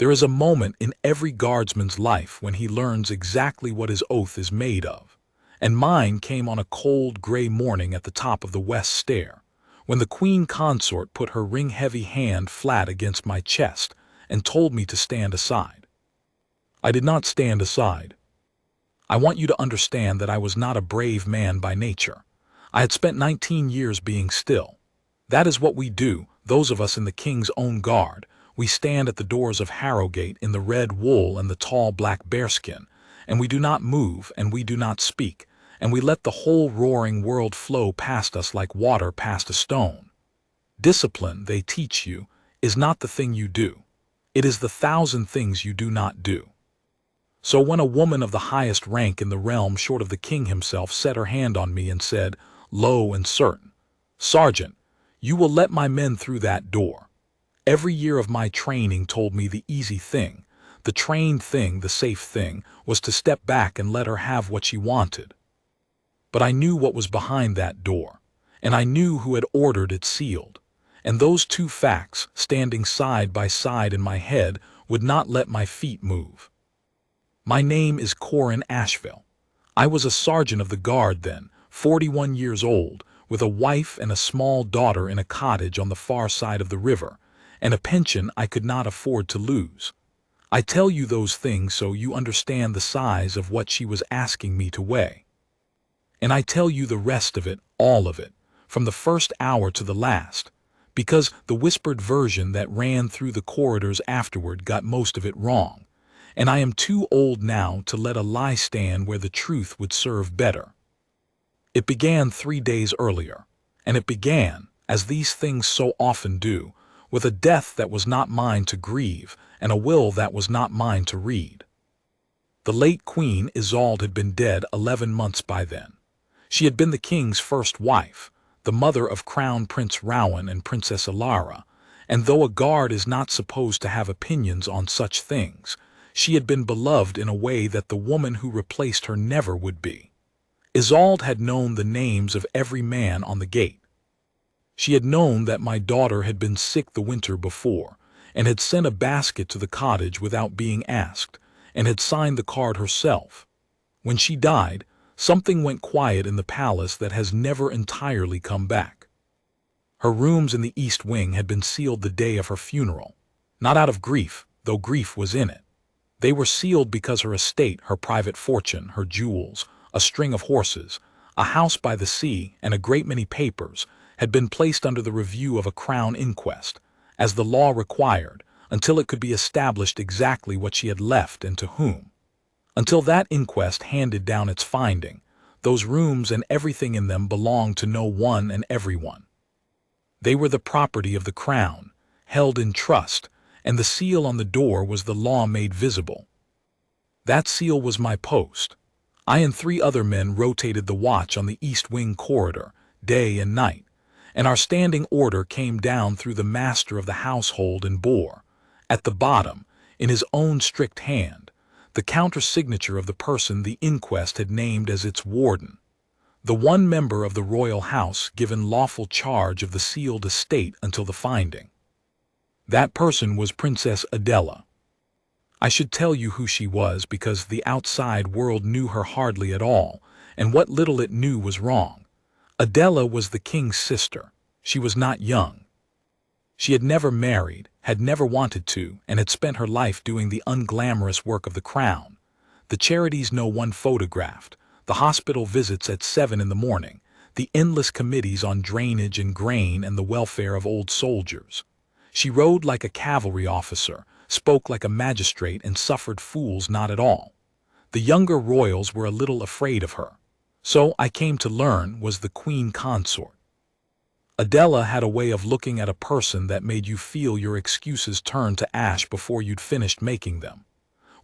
There is a moment in every guardsman's life when he learns exactly what his oath is made of. And mine came on a cold, gray morning at the top of the west stair, when the Queen Consort put her ring-heavy hand flat against my chest and told me to stand aside. I did not stand aside. I want you to understand that I was not a brave man by nature. I had spent 19 years being still. That is what we do, those of us in the king's own guard. We stand at the doors of Harrowgate in the red wool and the tall black bearskin, and we do not move and we do not speak, and we let the whole roaring world flow past us like water past a stone. Discipline, they teach you, is not the thing you do. It is the 1,000 things you do not do. So when a woman of the highest rank in the realm short of the king himself set her hand on me and said, low and certain, "Sergeant, you will let my men through that door." Every year of my training told me the easy thing, the trained thing, the safe thing, was to step back and let her have what she wanted. But I knew what was behind that door, and I knew who had ordered it sealed, and those two facts, standing side by side in my head, would not let my feet move. My name is Corin Ashvale. I was a sergeant of the guard then, 41 years old, with a wife and a small daughter in a cottage on the far side of the river, and a pension I could not afford to lose. I tell you those things so you understand the size of what she was asking me to weigh. And I tell you the rest of it, all of it, from the first hour to the last, because the whispered version that ran through the corridors afterward got most of it wrong, and I am too old now to let a lie stand where the truth would serve better. It began 3 days earlier, and it began, as these things so often do, with a death that was not mine to grieve and a will that was not mine to read. The late Queen Isolde had been dead 11 months by then. She had been the king's first wife, the mother of Crown Prince Rowan and Princess Alara, and though a guard is not supposed to have opinions on such things, she had been beloved in a way that the woman who replaced her never would be. Isolde had known the names of every man on the gate. She had known that my daughter had been sick the winter before, and had sent a basket to the cottage without being asked, and had signed the card herself. When she died, something went quiet in the palace that has never entirely come back. Her rooms in the East Wing had been sealed the day of her funeral, not out of grief, though grief was in it. They were sealed because her estate, her private fortune, her jewels, a string of horses, a house by the sea, and a great many papers had been placed under the review of a crown inquest, as the law required, until it could be established exactly what she had left and to whom. Until that inquest handed down its finding, those rooms and everything in them belonged to no one and everyone. They were the property of the crown, held in trust, and the seal on the door was the law made visible. That seal was my post. I and 3 other men rotated the watch on the East Wing corridor, day and night, and our standing order came down through the master of the household and bore, at the bottom, in his own strict hand, the counter-signature of the person the inquest had named as its warden, the one member of the royal house given lawful charge of the sealed estate until the finding. That person was Princess Adela. I should tell you who she was because the outside world knew her hardly at all, and what little it knew was wrong. Adela was the king's sister. She was not young. She had never married, had never wanted to, and had spent her life doing the unglamorous work of the crown. The charities no one photographed, the hospital visits at 7 in the morning, the endless committees on drainage and grain and the welfare of old soldiers. She rode like a cavalry officer, spoke like a magistrate, and suffered fools not at all. The younger royals were a little afraid of her. So I came to learn was the Queen Consort. Adela had a way of looking at a person that made you feel your excuses turn to ash before you'd finished making them.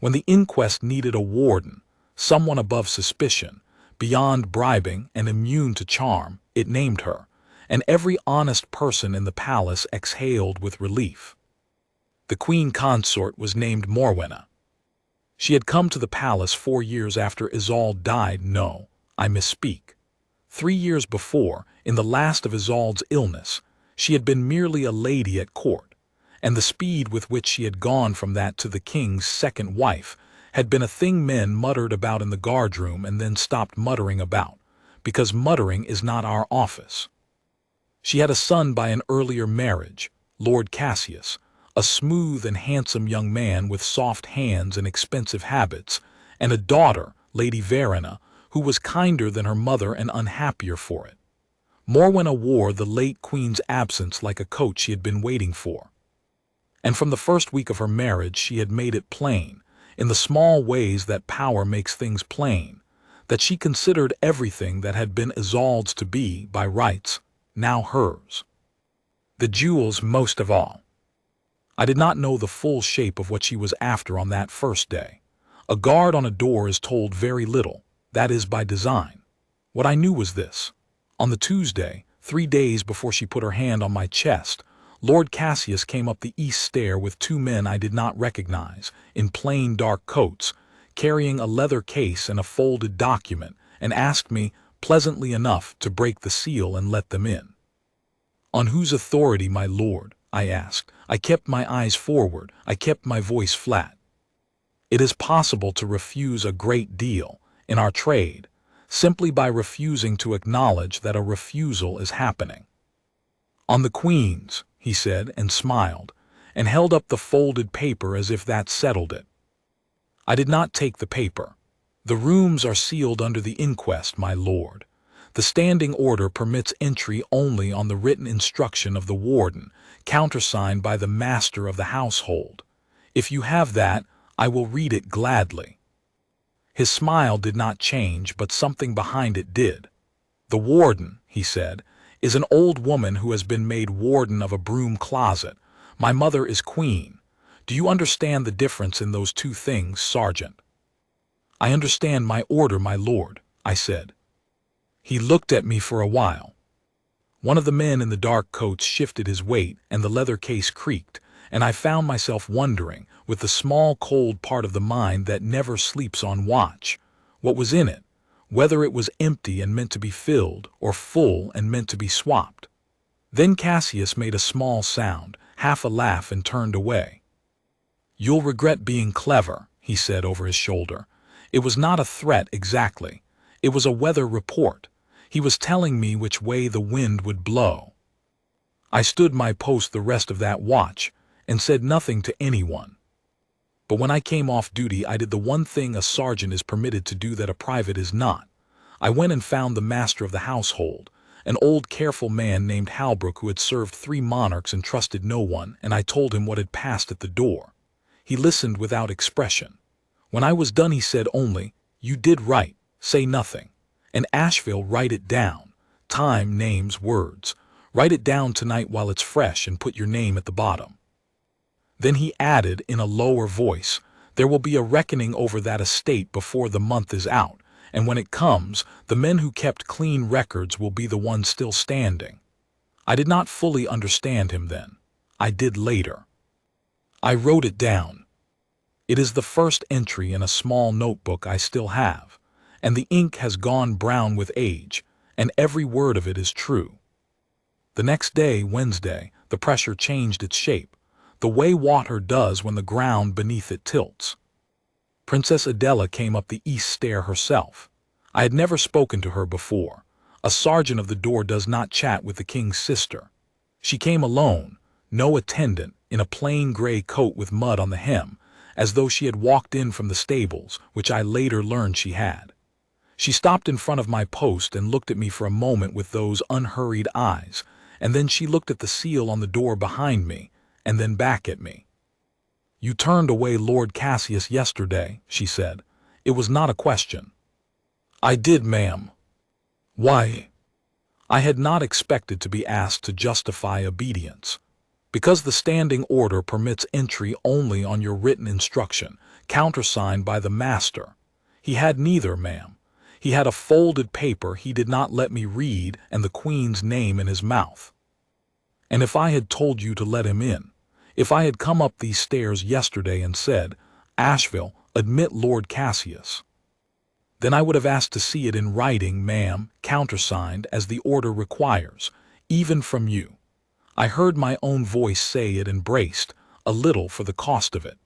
When the inquest needed a warden, someone above suspicion, beyond bribing and immune to charm, it named her, and every honest person in the palace exhaled with relief. The Queen Consort was named Morwenna. She had come to the palace 4 years after Isolde died. No, I misspeak. 3 years before, in the last of Isolde's illness, she had been merely a lady at court, and the speed with which she had gone from that to the king's second wife had been a thing men muttered about in the guardroom and then stopped muttering about, because muttering is not our office. She had a son by an earlier marriage, Lord Cassius, a smooth and handsome young man with soft hands and expensive habits, and a daughter, Lady Verena, who was kinder than her mother and unhappier for it. Morwenna wore the late Queen's absence like a coat she had been waiting for. And from the first week of her marriage she had made it plain, in the small ways that power makes things plain, that she considered everything that had been Isolde's to be, by rights, now hers. The jewels most of all. I did not know the full shape of what she was after on that first day. A guard on a door is told very little, that is by design. What I knew was this. On the Tuesday, 3 days before she put her hand on my chest, Lord Cassius came up the east stair with 2 men I did not recognize, in plain dark coats, carrying a leather case and a folded document, and asked me, pleasantly enough, to break the seal and let them in. "On whose authority, my lord?" I asked. I kept my eyes forward, I kept my voice flat. It is possible to refuse a great deal, in our trade, simply by refusing to acknowledge that a refusal is happening. "On the Queen's," he said, and smiled, and held up the folded paper as if that settled it. I did not take the paper. "The rooms are sealed under the inquest, my lord. The standing order permits entry only on the written instruction of the warden, countersigned by the master of the household. If you have that, I will read it gladly." His smile did not change, but something behind it did. "The warden," he said, "is an old woman who has been made warden of a broom closet. My mother is queen. Do you understand the difference in those 2 things, Sergeant?" "I understand my order, my lord," I said. He looked at me for a while. One of the men in the dark coats shifted his weight, and the leather case creaked, and I found myself wondering, with the small cold part of the mind that never sleeps on watch, what was in it, whether it was empty and meant to be filled, or full and meant to be swapped. Then Cassius made a small sound, half a laugh, and turned away. "You'll regret being clever," he said over his shoulder. It was not a threat exactly. It was a weather report. He was telling me which way the wind would blow. I stood my post the rest of that watch, and said nothing to anyone. But when I came off duty I did the one thing a sergeant is permitted to do that a private is not. I went and found the master of the household, an old careful man named Halbrook who had served 3 monarchs and trusted no one, and I told him what had passed at the door. He listened without expression. When I was done he said only, "You did right, say nothing. And Ashvale, write it down. Time names words. Write it down tonight while it's fresh and put your name at the bottom." Then he added in a lower voice, "There will be a reckoning over that estate before the month is out, and when it comes, the men who kept clean records will be the ones still standing." I did not fully understand him then. I did later. I wrote it down. It is the first entry in a small notebook I still have, and the ink has gone brown with age, and every word of it is true. The next day, Wednesday, the pressure changed its shape, the way water does when the ground beneath it tilts. Princess Adela came up the east stair herself. I had never spoken to her before. A sergeant of the door does not chat with the king's sister. She came alone, no attendant, in a plain gray coat with mud on the hem, as though she had walked in from the stables, which I later learned she had. She stopped in front of my post and looked at me for a moment with those unhurried eyes, and then she looked at the seal on the door behind me, and then back at me. "You turned away Lord Cassius yesterday," she said. "It was not a question." "I did, ma'am." "Why?" I had not expected to be asked to justify obedience. "Because the standing order permits entry only on your written instruction, countersigned by the master." He had neither, ma'am. He had a folded paper he did not let me read and the Queen's name in his mouth. And if I had told you to let him in, if I had come up these stairs yesterday and said, "Ashvale, admit Lord Cassius," then I would have asked to see it in writing, ma'am, countersigned as the order requires, even from you. I heard my own voice say it and braced, a little for the cost of it.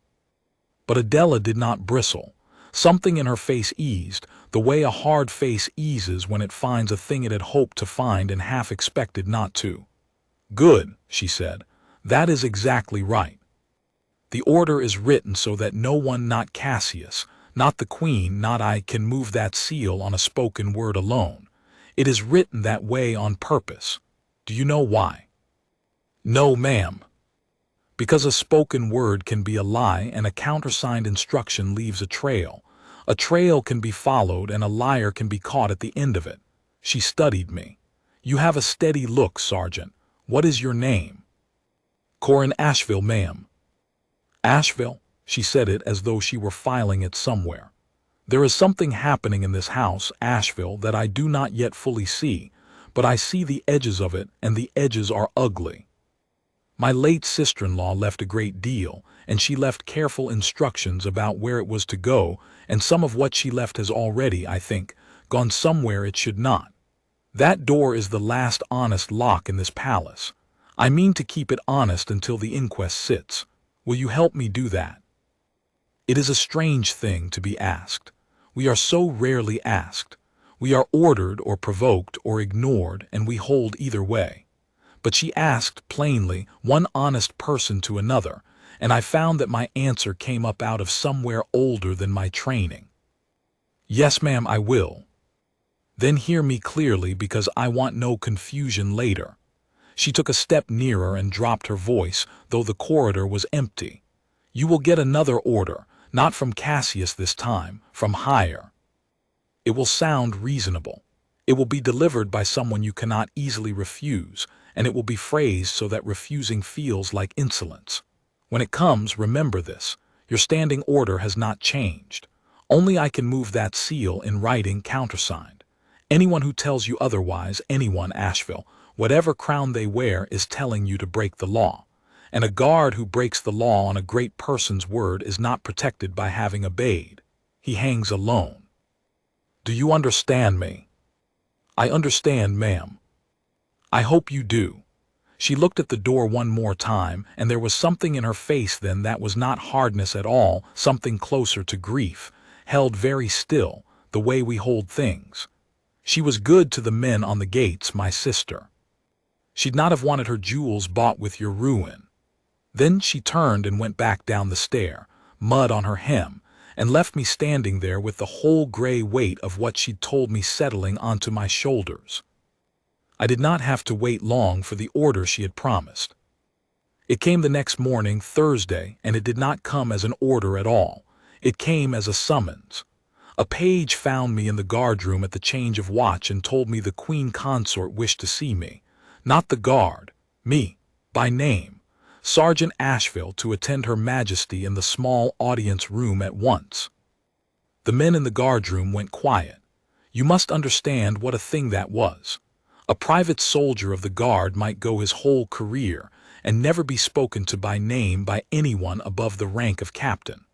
But Adela did not bristle. Something in her face eased, the way a hard face eases when it finds a thing it had hoped to find and half expected not to. "Good," she said. "That is exactly right. The order is written so that no one, not Cassius, not the Queen, not I, can move that seal on a spoken word alone. It is written that way on purpose. Do you know why?" "No, ma'am." "Because a spoken word can be a lie and a countersigned instruction leaves a trail. A trail can be followed and a liar can be caught at the end of it." She studied me. "You have a steady look, Sergeant. What is your name?" "Corin Ashvale, ma'am." "Ashvale?" She said it as though she were filing it somewhere. "There is something happening in this house, Ashvale, that I do not yet fully see, but I see the edges of it, and the edges are ugly. My late sister-in-law left a great deal, and she left careful instructions about where it was to go, and some of what she left has already, I think, gone somewhere it should not. That door is the last honest lock in this palace. I mean to keep it honest until the inquest sits. Will you help me do that?" It is a strange thing to be asked. We are so rarely asked. We are ordered or provoked or ignored, and we hold either way. But she asked plainly, one honest person to another, and I found that my answer came up out of somewhere older than my training. "Yes, ma'am, I will." "Then hear me clearly, because I want no confusion later." She took a step nearer and dropped her voice, though the corridor was empty. "You will get another order, not from Cassius this time, from higher. It will sound reasonable. It will be delivered by someone you cannot easily refuse, and it will be phrased so that refusing feels like insolence. When it comes, remember this: your standing order has not changed. Only I can move that seal in writing countersigned. Anyone who tells you otherwise, anyone, Ashvale, whatever crown they wear, is telling you to break the law. And a guard who breaks the law on a great person's word is not protected by having obeyed. He hangs alone. Do you understand me?" "I understand, ma'am." "I hope you do." She looked at the door one more time, and there was something in her face then that was not hardness at all, something closer to grief, held very still, the way we hold things. She was good to the men on the gates, my sister. She'd not have wanted her jewels bought with your ruin. Then she turned and went back down the stair, mud on her hem, and left me standing there with the whole gray weight of what she'd told me settling onto my shoulders. I did not have to wait long for the order she had promised. It came the next morning, Thursday, and it did not come as an order at all. It came as a summons. A page found me in the guardroom at the change of watch and told me the Queen Consort wished to see me. Not the guard, me, by name, Sergeant Ashvale, to attend Her Majesty in the small audience room at once. The men in the guardroom went quiet. You must understand what a thing that was. A private soldier of the guard might go his whole career and never be spoken to by name by anyone above the rank of captain.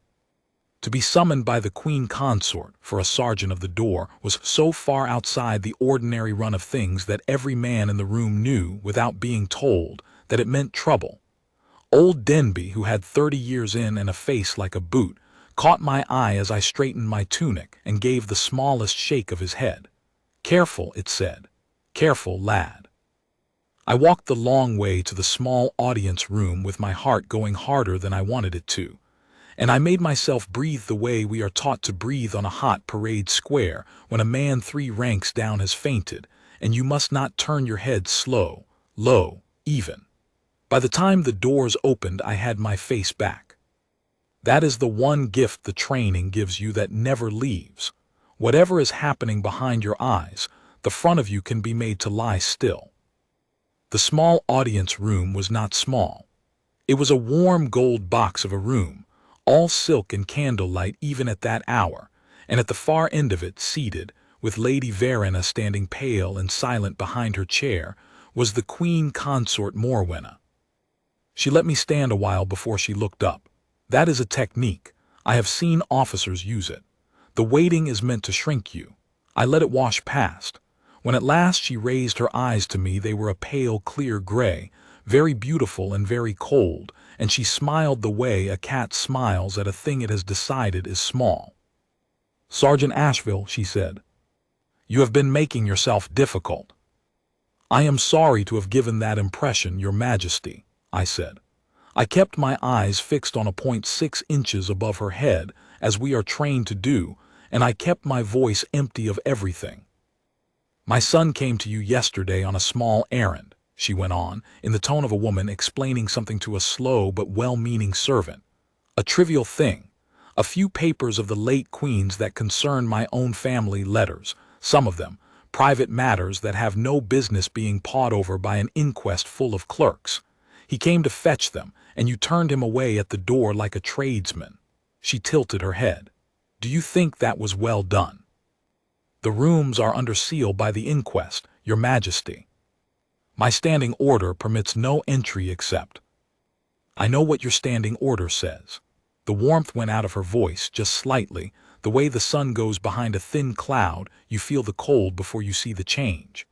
To be summoned by the Queen Consort for a sergeant of the door was so far outside the ordinary run of things that every man in the room knew, without being told, that it meant trouble. Old Denby, who had 30 years in and a face like a boot, caught my eye as I straightened my tunic and gave the smallest shake of his head. "Careful," it said. "Careful, lad." I walked the long way to the small audience room with my heart going harder than I wanted it to. And I made myself breathe the way we are taught to breathe on a hot parade square when a man 3 ranks down has fainted, and you must not turn your head slow, low, even. By the time the doors opened, I had my face back. That is the one gift the training gives you that never leaves. Whatever is happening behind your eyes, the front of you can be made to lie still. The small audience room was not small. It was a warm gold box of a room, all silk and candlelight even at that hour, and at the far end of it, seated, with Lady Morwenna standing pale and silent behind her chair, was the Queen Consort Morwenna. She let me stand a while before she looked up. That is a technique. I have seen officers use it. The waiting is meant to shrink you. I let it wash past. When at last she raised her eyes to me, they were a pale, clear gray, very beautiful and very cold, and she smiled the way a cat smiles at a thing it has decided is small. "Sergeant Ashvale," she said, "you have been making yourself difficult." "I am sorry to have given that impression, Your Majesty," I said. I kept my eyes fixed on a point 6 inches above her head, as we are trained to do, and I kept my voice empty of everything. "My son came to you yesterday on a small errand," she went on, in the tone of a woman explaining something to a slow but well-meaning servant. "A trivial thing. A few papers of the late Queen's that concern my own family, letters, some of them, private matters that have no business being pawed over by an inquest full of clerks. He came to fetch them, and you turned him away at the door like a tradesman." She tilted her head. "Do you think that was well done?" "The rooms are under seal by the inquest, Your Majesty. My standing order permits no entry except—" "I know what your standing order says." The warmth went out of her voice just slightly, the way the sun goes behind a thin cloud, you feel the cold before you see the change.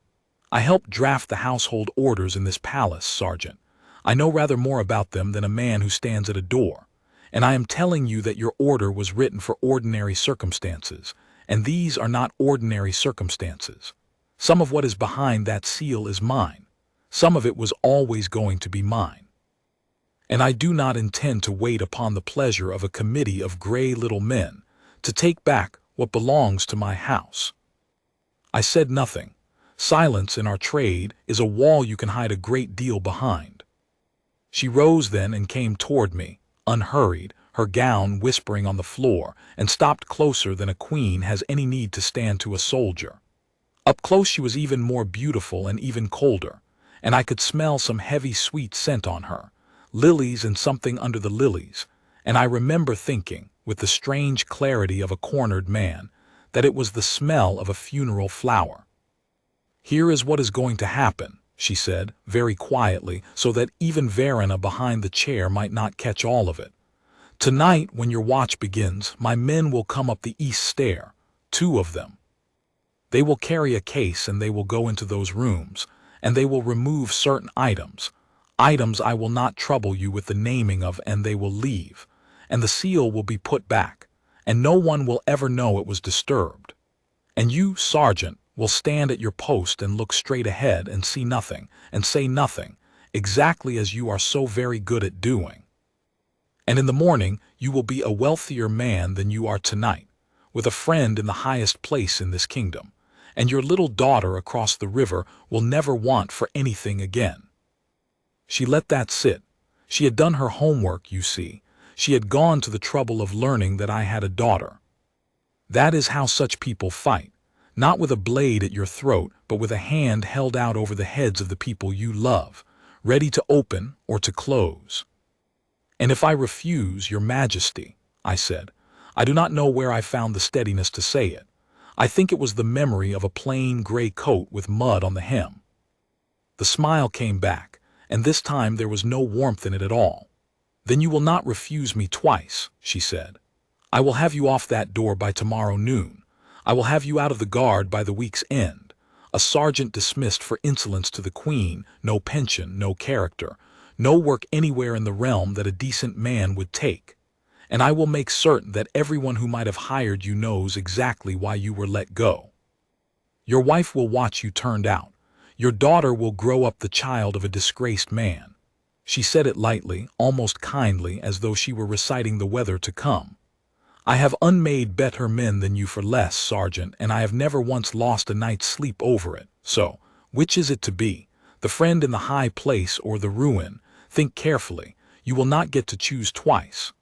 "I helped draft the household orders in this palace, Sergeant. I know rather more about them than a man who stands at a door. And I am telling you that your order was written for ordinary circumstances, and these are not ordinary circumstances. Some of what is behind that seal is mine. Some of it was always going to be mine. And I do not intend to wait upon the pleasure of a committee of gray little men to take back what belongs to my house." I said nothing. Silence in our trade is a wall you can hide a great deal behind. She rose then and came toward me, unhurried, her gown whispering on the floor, and stopped closer than a queen has any need to stand to a soldier. Up close she was even more beautiful and even colder, and I could smell some heavy sweet scent on her, lilies and something under the lilies, and I remember thinking, with the strange clarity of a cornered man, that it was the smell of a funeral flower. "Here is what is going to happen," she said, very quietly, so that even Verena behind the chair might not catch all of it. "Tonight, when your watch begins, my men will come up the east stair, 2 of them. They will carry a case and they will go into those rooms, and they will remove certain items I will not trouble you with the naming of, and they will leave, and the seal will be put back, and no one will ever know it was disturbed. And you, Sergeant, will stand at your post and look straight ahead and see nothing, and say nothing, exactly as you are so very good at doing. And in the morning you will be a wealthier man than you are tonight, with a friend in the highest place in this kingdom, and your little daughter across the river will never want for anything again." She let that sit. She had done her homework, you see. She had gone to the trouble of learning that I had a daughter. That is how such people fight, not with a blade at your throat, but with a hand held out over the heads of the people you love, ready to open or to close. "And if I refuse, Your Majesty," I said, "I do not know where I found the steadiness to say it. I think it was the memory of a plain gray coat with mud on the hem." The smile came back, and this time there was no warmth in it at all. "Then you will not refuse me twice," she said. "I will have you off that door by tomorrow noon. I will have you out of the guard by the week's end. A sergeant dismissed for insolence to the Queen, no pension, no character, no work anywhere in the realm that a decent man would take. And I will make certain that everyone who might have hired you knows exactly why you were let go. Your wife will watch you turned out. Your daughter will grow up the child of a disgraced man." She said it lightly, almost kindly, as though she were reciting the weather to come. "I have unmade better men than you for less, Sergeant, and I have never once lost a night's sleep over it. So, which is it to be? The friend in the high place or the ruin? Think carefully. You will not get to choose twice."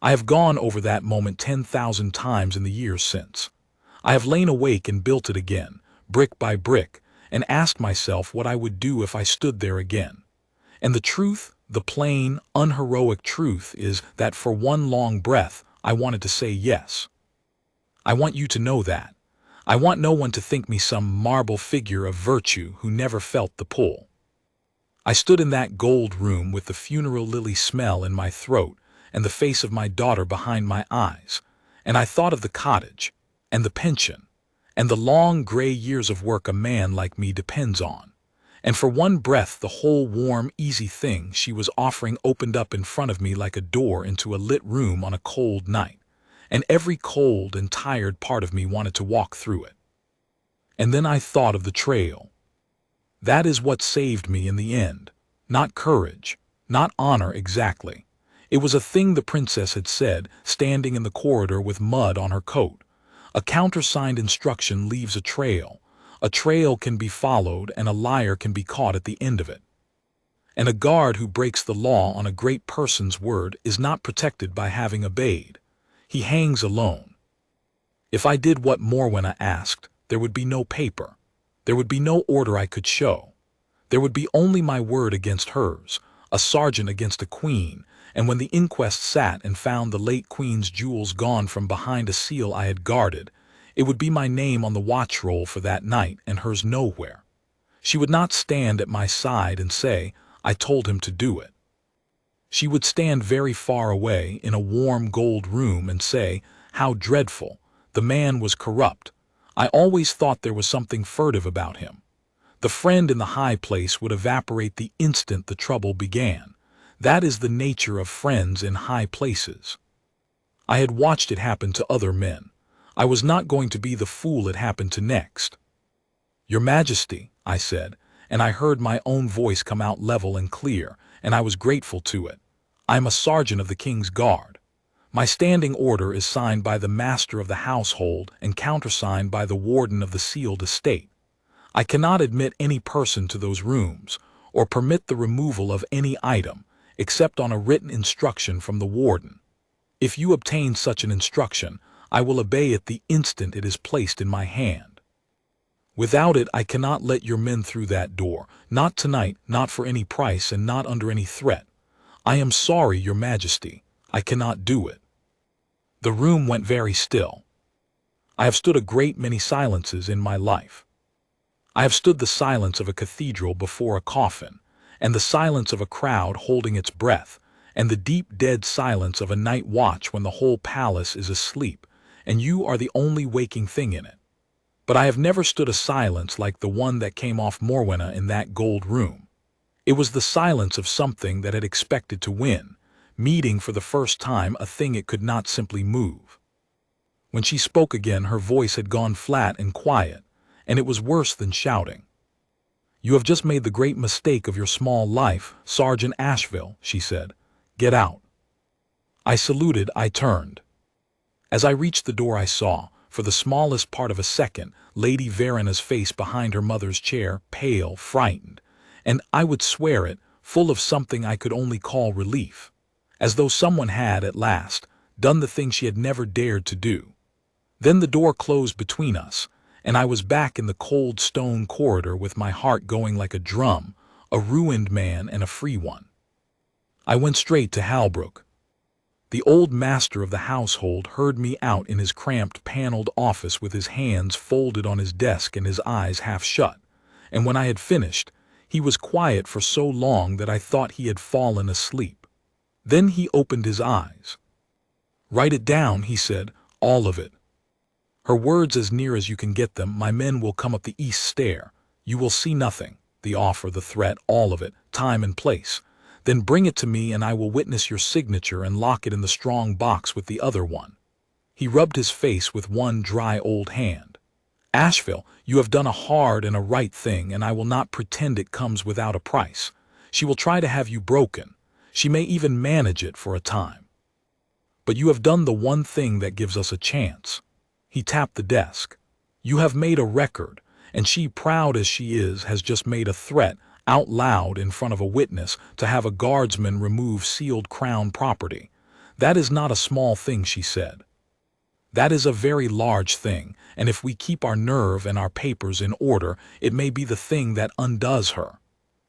I have gone over that moment 10,000 times in the years since. I have lain awake and built it again, brick by brick, and asked myself what I would do if I stood there again. And the truth, the plain, unheroic truth, is that for one long breath I wanted to say yes. I want you to know that. I want no one to think me some marble figure of virtue who never felt the pull. I stood in that gold room with the funeral lily smell in my throat and the face of my daughter behind my eyes, and I thought of the cottage, and the pension, and the long gray years of work a man like me depends on, And for one breath, the whole warm, easy thing she was offering opened up in front of me like a door into a lit room on a cold night, and every cold and tired part of me wanted to walk through it. And then I thought of the trail. That is what saved me in the end. Not courage, not honor exactly. It was a thing the princess had said, standing in the corridor with mud on her coat. A countersigned instruction leaves a trail. A trail can be followed, and a liar can be caught at the end of it. And a guard who breaks the law on a great person's word is not protected by having obeyed. He hangs alone. If I did what Morwenna asked, there would be no paper. There would be no order I could show. There would be only my word against hers, a sergeant against a queen, and when the inquest sat and found the late queen's jewels gone from behind a seal I had guarded, it would be my name on the watch roll for that night and hers nowhere. She would not stand at my side and say, "I told him to do it." She would stand very far away in a warm gold room and say, "How dreadful! The man was corrupt. I always thought there was something furtive about him." The friend in the high place would evaporate the instant the trouble began. That is the nature of friends in high places. I had watched it happen to other men. I was not going to be the fool it happened to next. "Your Majesty," I said, and I heard my own voice come out level and clear, and I was grateful to it. "I am a sergeant of the King's Guard. My standing order is signed by the master of the household and countersigned by the warden of the sealed estate. I cannot admit any person to those rooms, or permit the removal of any item, except on a written instruction from the warden. If you obtain such an instruction, I will obey it the instant it is placed in my hand. Without it, I cannot let your men through that door, not tonight, not for any price, and not under any threat. I am sorry, Your Majesty, I cannot do it." The room went very still. I have stood a great many silences in my life. I have stood the silence of a cathedral before a coffin, and the silence of a crowd holding its breath, and the deep dead silence of a night watch when the whole palace is asleep, and you are the only waking thing in it. But I have never stood a silence like the one that came off Morwenna in that gold room. It was the silence of something that had expected to win, meeting for the first time a thing it could not simply move. When she spoke again, her voice had gone flat and quiet, and it was worse than shouting. "You have just made the great mistake of your small life, Sergeant Ashvale," she said. "Get out." I saluted, I turned. As I reached the door, I saw, for the smallest part of a second, Lady Verrena's face behind her mother's chair, pale, frightened, and I would swear it, full of something I could only call relief, as though someone had, at last, done the thing she had never dared to do. Then the door closed between us, and I was back in the cold stone corridor with my heart going like a drum, a ruined man and a free one. I went straight to Halbrook. The old master of the household heard me out in his cramped paneled office with his hands folded on his desk and his eyes half shut, and when I had finished, he was quiet for so long that I thought he had fallen asleep. Then he opened his eyes. "Write it down," he said, "all of it. Her words as near as you can get them. My men will come up the east stair. You will see nothing, the offer, the threat, all of it, time and place. Then bring it to me and I will witness your signature and lock it in the strong box with the other one." He rubbed his face with one dry old hand. "Ashvale, you have done a hard and a right thing, and I will not pretend it comes without a price. She will try to have you broken. She may even manage it for a time. But you have done the one thing that gives us a chance." He tapped the desk. "You have made a record, and she, proud as she is, has just made a threat out loud in front of a witness to have a guardsman remove sealed crown property. That is not a small thing," she said. "That is a very large thing, and if we keep our nerve and our papers in order, it may be the thing that undoes her."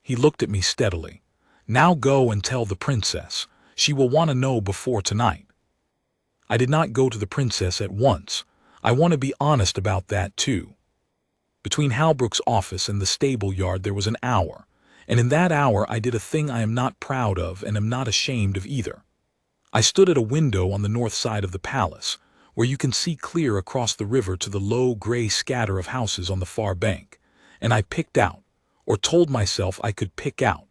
He looked at me steadily. "Now go and tell the princess. She will want to know before tonight." I did not go to the princess at once. I want to be honest about that too. Between Halbrook's office and the stable yard there was an hour, and in that hour I did a thing I am not proud of and am not ashamed of either. I stood at a window on the north side of the palace, where you can see clear across the river to the low gray scatter of houses on the far bank, and I picked out, or told myself I could pick out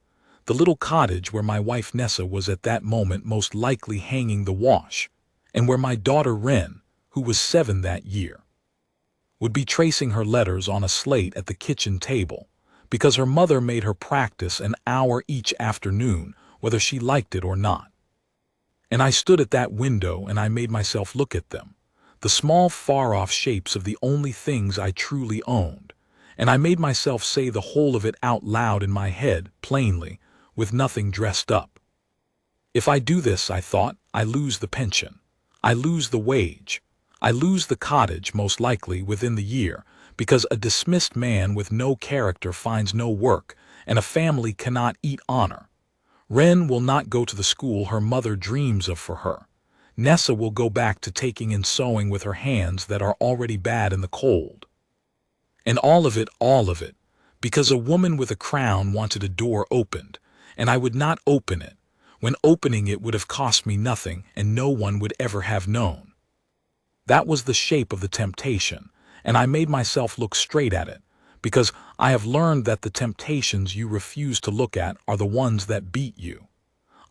the little cottage where my wife Nessa was at that moment most likely hanging the wash, and where my daughter Wren, who was 7 that year, would be tracing her letters on a slate at the kitchen table, because her mother made her practice an hour each afternoon, whether she liked it or not. And I stood at that window and I made myself look at them, the small far-off shapes of the only things I truly owned, and I made myself say the whole of it out loud in my head, plainly, with nothing dressed up. If I do this, I thought, I lose the pension, I lose the wage, I lose the cottage most likely within the year, because a dismissed man with no character finds no work, and a family cannot eat honor. Wren will not go to the school her mother dreams of for her. Nessa will go back to taking in sewing with her hands that are already bad in the cold. And all of it, because a woman with a crown wanted a door opened, and I would not open it, when opening it would have cost me nothing and no one would ever have known. That was the shape of the temptation, and I made myself look straight at it, because I have learned that the temptations you refuse to look at are the ones that beat you.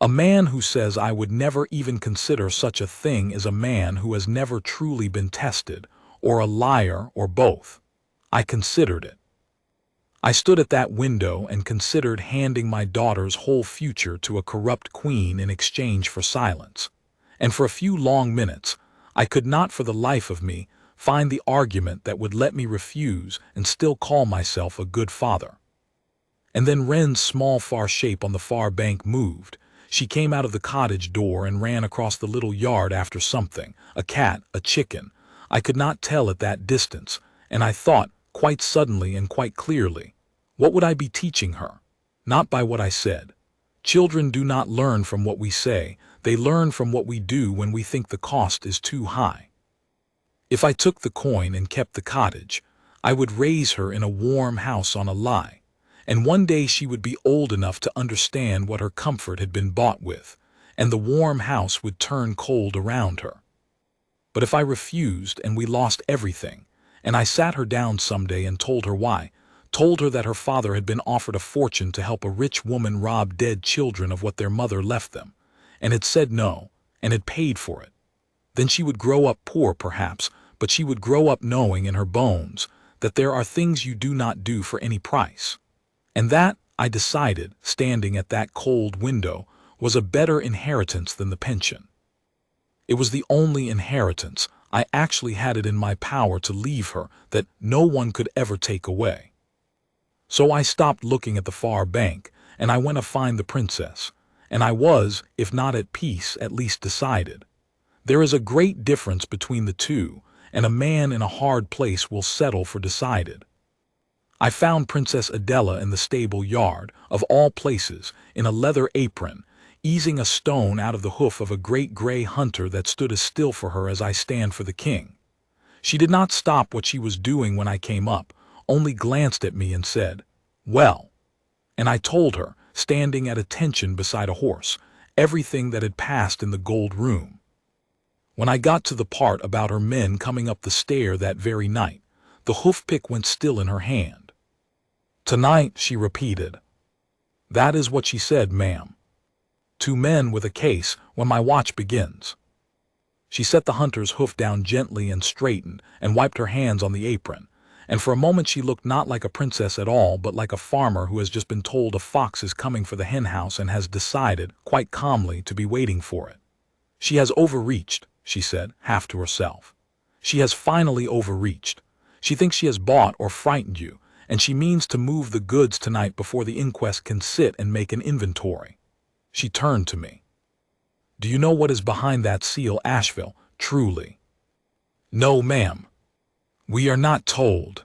A man who says I would never even consider such a thing is a man who has never truly been tested, or a liar, or both. I considered it. I stood at that window and considered handing my daughter's whole future to a corrupt queen in exchange for silence. And for a few long minutes, I could not for the life of me find the argument that would let me refuse and still call myself a good father. And then Wren's small far shape on the far bank moved. She came out of the cottage door and ran across the little yard after something, a cat, a chicken. I could not tell at that distance, and I thought, quite suddenly and quite clearly, what would I be teaching her? Not by what I said. Children do not learn from what we say, they learn from what we do when we think the cost is too high. If I took the coin and kept the cottage, I would raise her in a warm house on a lie, and one day she would be old enough to understand what her comfort had been bought with, and the warm house would turn cold around her. But if I refused and we lost everything, and I sat her down someday and told her why, told her that her father had been offered a fortune to help a rich woman rob dead children of what their mother left them, and had said no, and had paid for it, then she would grow up poor perhaps, but she would grow up knowing in her bones that there are things you do not do for any price. And that, I decided, standing at that cold window, was a better inheritance than the pension. It was the only inheritance I actually had it in my power to leave her that no one could ever take away. So I stopped looking at the far bank, and I went to find the princess, and I was, if not at peace, at least decided. There is a great difference between the two, and a man in a hard place will settle for decided. I found Princess Adela in the stable yard, of all places, in a leather apron, easing a stone out of the hoof of a great gray hunter that stood as still for her as I stand for the king. She did not stop what she was doing when I came up, only glanced at me and said, "Well," and I told her, standing at attention beside a horse, everything that had passed in the gold room. When I got to the part about her men coming up the stair that very night, the hoof-pick went still in her hand. "Tonight," she repeated. "That is what she said, ma'am. 2 men with a case when my watch begins." She set the hunter's hoof down gently and straightened and wiped her hands on the apron, and for a moment she looked not like a princess at all, but like a farmer who has just been told a fox is coming for the henhouse and has decided, quite calmly, to be waiting for it. "She has overreached," she said, half to herself. "She has finally overreached. She thinks she has bought or frightened you, and she means to move the goods tonight before the inquest can sit and make an inventory." She turned to me. "Do you know what is behind that seal, Ashvale, truly?" "No, ma'am." "We are not told."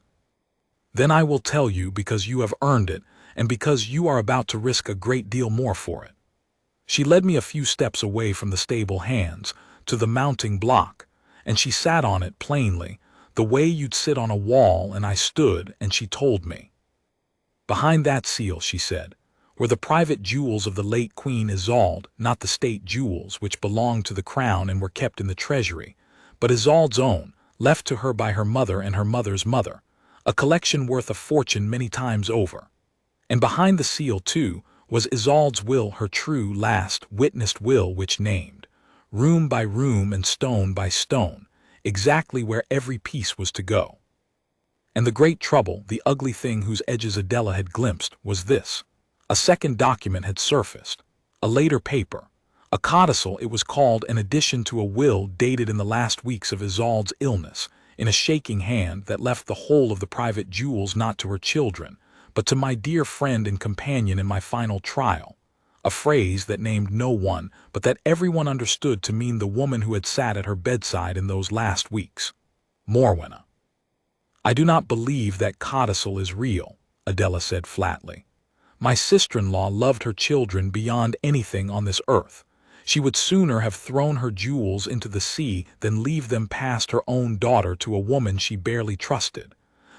"Then I will tell you because you have earned it, and because you are about to risk a great deal more for it." She led me a few steps away from the stable hands, to the mounting block, and she sat on it plainly, the way you'd sit on a wall, and I stood, and she told me. "Behind that seal," she said, "were the private jewels of the late Queen Isolde, not the state jewels which belonged to the crown and were kept in the treasury, but Isolde's own, left to her by her mother and her mother's mother, a collection worth a fortune many times over. And behind the seal, too, was Isolde's will, her true, last, witnessed will, which named, room by room and stone by stone, exactly where every piece was to go. And the great trouble, the ugly thing whose edges Adela had glimpsed, was this. A second document had surfaced, a later paper, a codicil it was called, an addition to a will dated in the last weeks of Isolde's illness, in a shaking hand that left the whole of the private jewels not to her children, but to my dear friend and companion in my final trial, a phrase that named no one, but that everyone understood to mean the woman who had sat at her bedside in those last weeks, Morwenna. "I do not believe that codicil is real," Adela said flatly. "My sister-in-law loved her children beyond anything on this earth. She would sooner have thrown her jewels into the sea than leave them past her own daughter to a woman she barely trusted.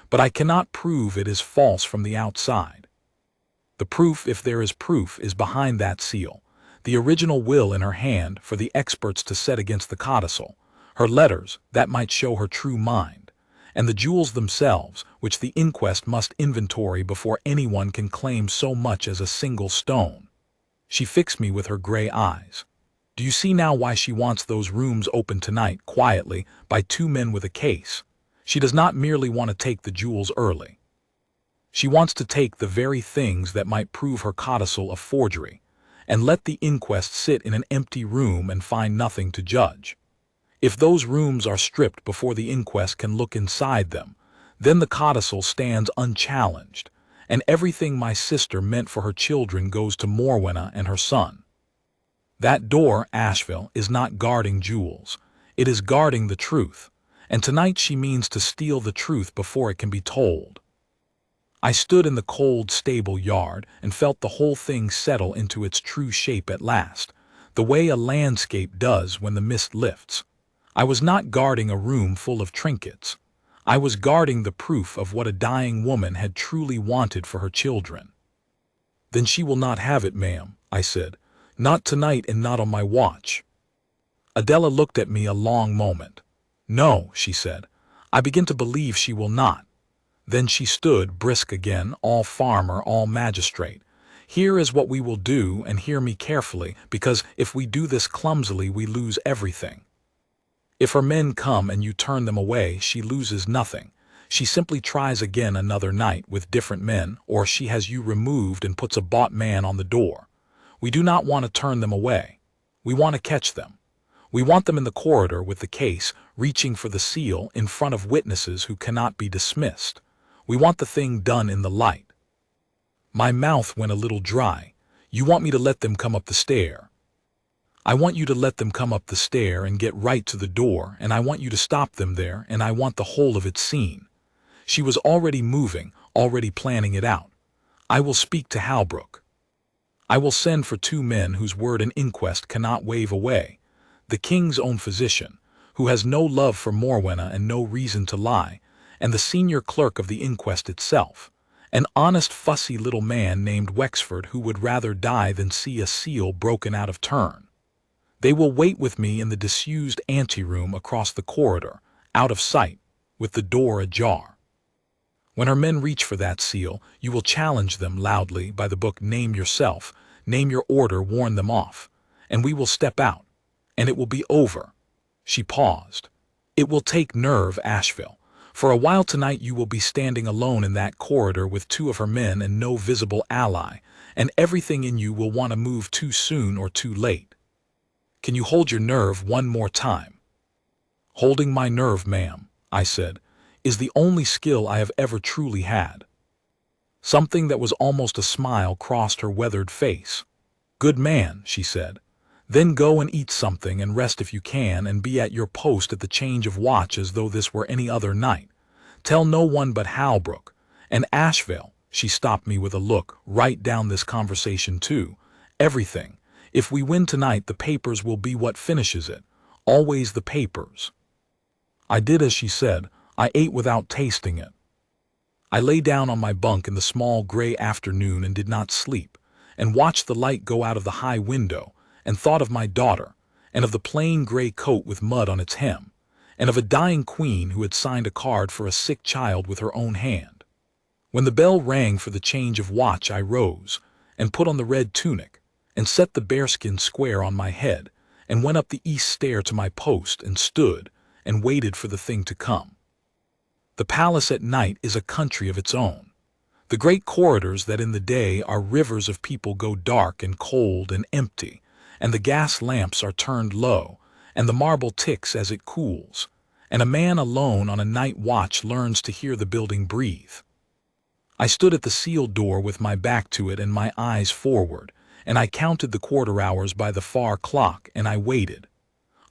But I cannot prove it is false from the outside. The proof, if there is proof, is behind that seal, the original will in her hand for the experts to set against the codicil, her letters that might show her true mind, and the jewels themselves, which the inquest must inventory before anyone can claim so much as a single stone." She fixed me with her gray eyes. "Do you see now why she wants those rooms opened tonight, quietly, by two men with a case? She does not merely want to take the jewels early. She wants to take the very things that might prove her codicil a forgery, and let the inquest sit in an empty room and find nothing to judge. If those rooms are stripped before the inquest can look inside them, then the codicil stands unchallenged, and everything my sister meant for her children goes to Morwenna and her son. That door, Ashvale, is not guarding jewels. It is guarding the truth, and tonight she means to steal the truth before it can be told." I stood in the cold stable yard and felt the whole thing settle into its true shape at last, the way a landscape does when the mist lifts. I was not guarding a room full of trinkets. I was guarding the proof of what a dying woman had truly wanted for her children. "Then she will not have it, ma'am," I said. "Not tonight and not on my watch." Adela looked at me a long moment. "No," she said. "I begin to believe she will not." Then she stood brisk again, all farmer, all magistrate. "Here is what we will do, and hear me carefully, because if we do this clumsily we lose everything. If her men come and you turn them away, she loses nothing. She simply tries again another night with different men, or she has you removed and puts a bought man on the door. We do not want to turn them away. We want to catch them. We want them in the corridor with the case, reaching for the seal in front of witnesses who cannot be dismissed. We want the thing done in the light." My mouth went a little dry. "You want me to let them come up the stair?" "I want you to let them come up the stair and get right to the door, and I want you to stop them there, and I want the whole of it seen." She was already moving, already planning it out. "I will speak to Halbrook. I will send for two men whose word an inquest cannot wave away. The king's own physician, who has no love for Morwenna and no reason to lie, and the senior clerk of the inquest itself, an honest fussy little man named Wexford who would rather die than see a seal broken out of turn. They will wait with me in the disused anteroom across the corridor, out of sight, with the door ajar. When her men reach for that seal, you will challenge them loudly by the book Name Yourself, name your order, warn them off, and we will step out, and it will be over." She paused. "It will take nerve, Ashvale. For a while tonight you will be standing alone in that corridor with two of her men and no visible ally, and everything in you will want to move too soon or too late. Can you hold your nerve one more time?" "Holding my nerve, ma'am," I said, "is the only skill I have ever truly had." Something that was almost a smile crossed her weathered face. "Good man," she said. "Then go and eat something and rest if you can, and be at your post at the change of watch as though this were any other night. Tell no one but Halbrook. And Ashvale," she stopped me with a look, "write down this conversation too. Everything. If we win tonight, the papers will be what finishes it. Always the papers." I did as she said. I ate without tasting it. I lay down on my bunk in the small gray afternoon and did not sleep, and watched the light go out of the high window, and thought of my daughter, and of the plain gray coat with mud on its hem, and of a dying queen who had signed a card for a sick child with her own hand. When the bell rang for the change of watch, I rose and put on the red tunic and set the bearskin square on my head and went up the east stair to my post and stood and waited for the thing to come. The palace at night is a country of its own. The great corridors that in the day are rivers of people go dark and cold and empty, and the gas lamps are turned low, and the marble ticks as it cools, and a man alone on a night watch learns to hear the building breathe. I stood at the sealed door with my back to it and my eyes forward, and I counted the quarter hours by the far clock, and I waited.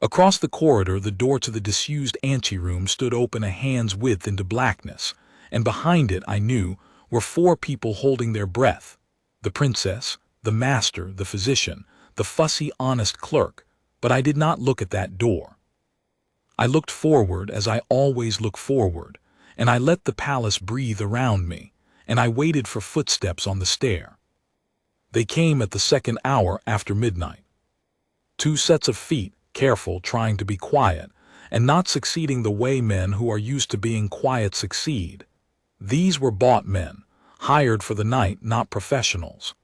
Across the corridor, the door to the disused anteroom stood open a hand's width into blackness, and behind it, I knew, were 4 people holding their breath: the princess, the master, the physician, the fussy, honest clerk. But I did not look at that door. I looked forward, as I always look forward, and I let the palace breathe around me, and I waited for footsteps on the stair. They came at the 2nd hour after midnight. 2 sets of feet, careful, trying to be quiet, and not succeeding the way men who are used to being quiet succeed. These were bought men, hired for the night, not professionals.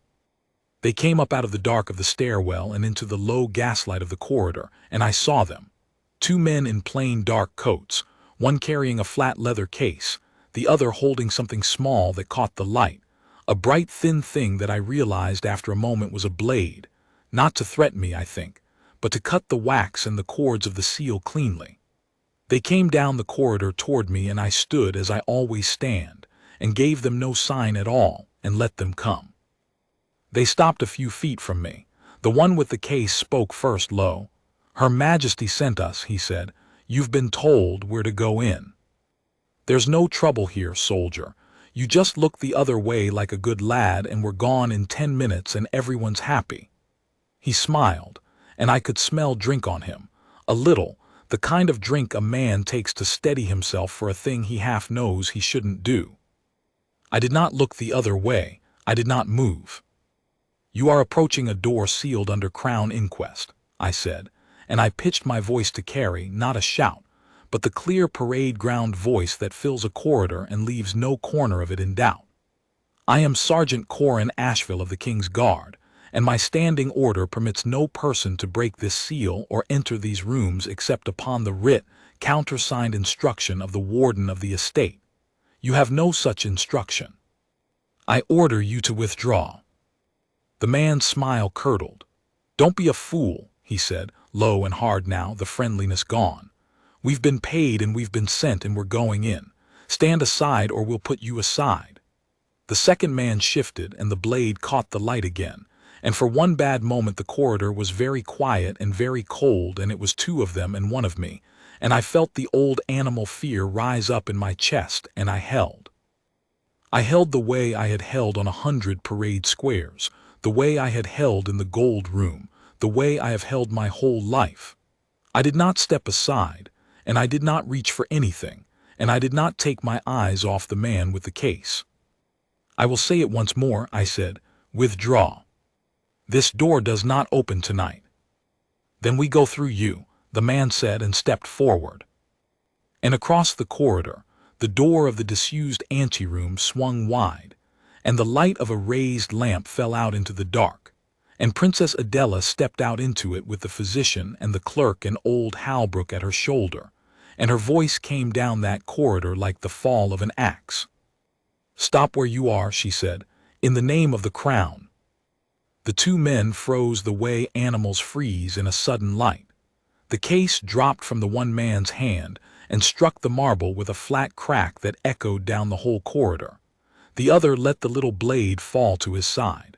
They came up out of the dark of the stairwell and into the low gaslight of the corridor, and I saw them. 2 men in plain dark coats, one carrying a flat leather case, the other holding something small that caught the light, a bright thin thing that I realized after a moment was a blade, not to threaten me, I think, but to cut the wax and the cords of the seal cleanly. They came down the corridor toward me, and I stood as I always stand, and gave them no sign at all, and let them come. They stopped a few feet from me. The one with the case spoke first, low. "Her Majesty sent us," he said. "You've been told where to go in. There's no trouble here, soldier. You just look the other way like a good lad, and we're gone in 10 minutes, and everyone's happy." He smiled, and I could smell drink on him, a little, the kind of drink a man takes to steady himself for a thing he half knows he shouldn't do. I did not look the other way. I did not move. "You are approaching a door sealed under Crown inquest," I said, and I pitched my voice to carry, not a shout, but the clear parade ground voice that fills a corridor and leaves no corner of it in doubt. "I am Sergeant Corin Ashvale of the King's Guard, and my standing order permits no person to break this seal or enter these rooms except upon the writ, countersigned instruction of the warden of the estate. You have no such instruction. I order you to withdraw." The man's smile curdled. "Don't be a fool," he said, low and hard now, the friendliness gone. "We've been paid and we've been sent, and we're going in. Stand aside or we'll put you aside." The second man shifted, and the blade caught the light again, and for one bad moment the corridor was very quiet and very cold, and it was 2 of them and 1 of me, and I felt the old animal fear rise up in my chest, and I held. I held the way I had held on 100 parade squares, the way I had held in the gold room, the way I have held my whole life. I did not step aside, and I did not reach for anything, and I did not take my eyes off the man with the case. "I will say it once more," I said. "Withdraw. This door does not open tonight." "Then we go through you," the man said, and stepped forward. And across the corridor, the door of the disused anteroom swung wide, and the light of a raised lamp fell out into the dark, and Princess Adela stepped out into it with the physician and the clerk and old Halbrook at her shoulder, and her voice came down that corridor like the fall of an axe. "Stop where you are," she said, "in the name of the crown." The 2 men froze the way animals freeze in a sudden light. The case dropped from the one man's hand and struck the marble with a flat crack that echoed down the whole corridor. The other let the little blade fall to his side.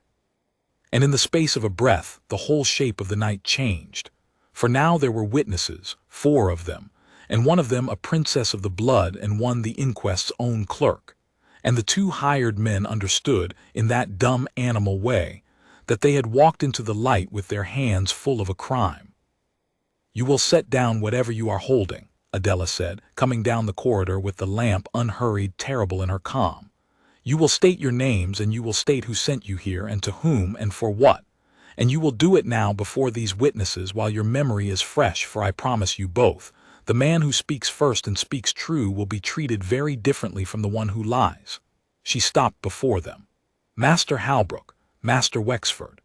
And in the space of a breath, the whole shape of the night changed. For now there were witnesses, 4 of them, and one of them a princess of the blood and one the inquest's own clerk. And the 2 hired men understood, in that dumb animal way, that they had walked into the light with their hands full of a crime. "You will set down whatever you are holding," Adela said, coming down the corridor with the lamp unhurried, terrible in her calm. "You will state your names, and you will state who sent you here and to whom and for what. And you will do it now before these witnesses while your memory is fresh, for I promise you both, the man who speaks first and speaks true will be treated very differently from the one who lies." She stopped before them. "Master Halbrook, Master Wexford.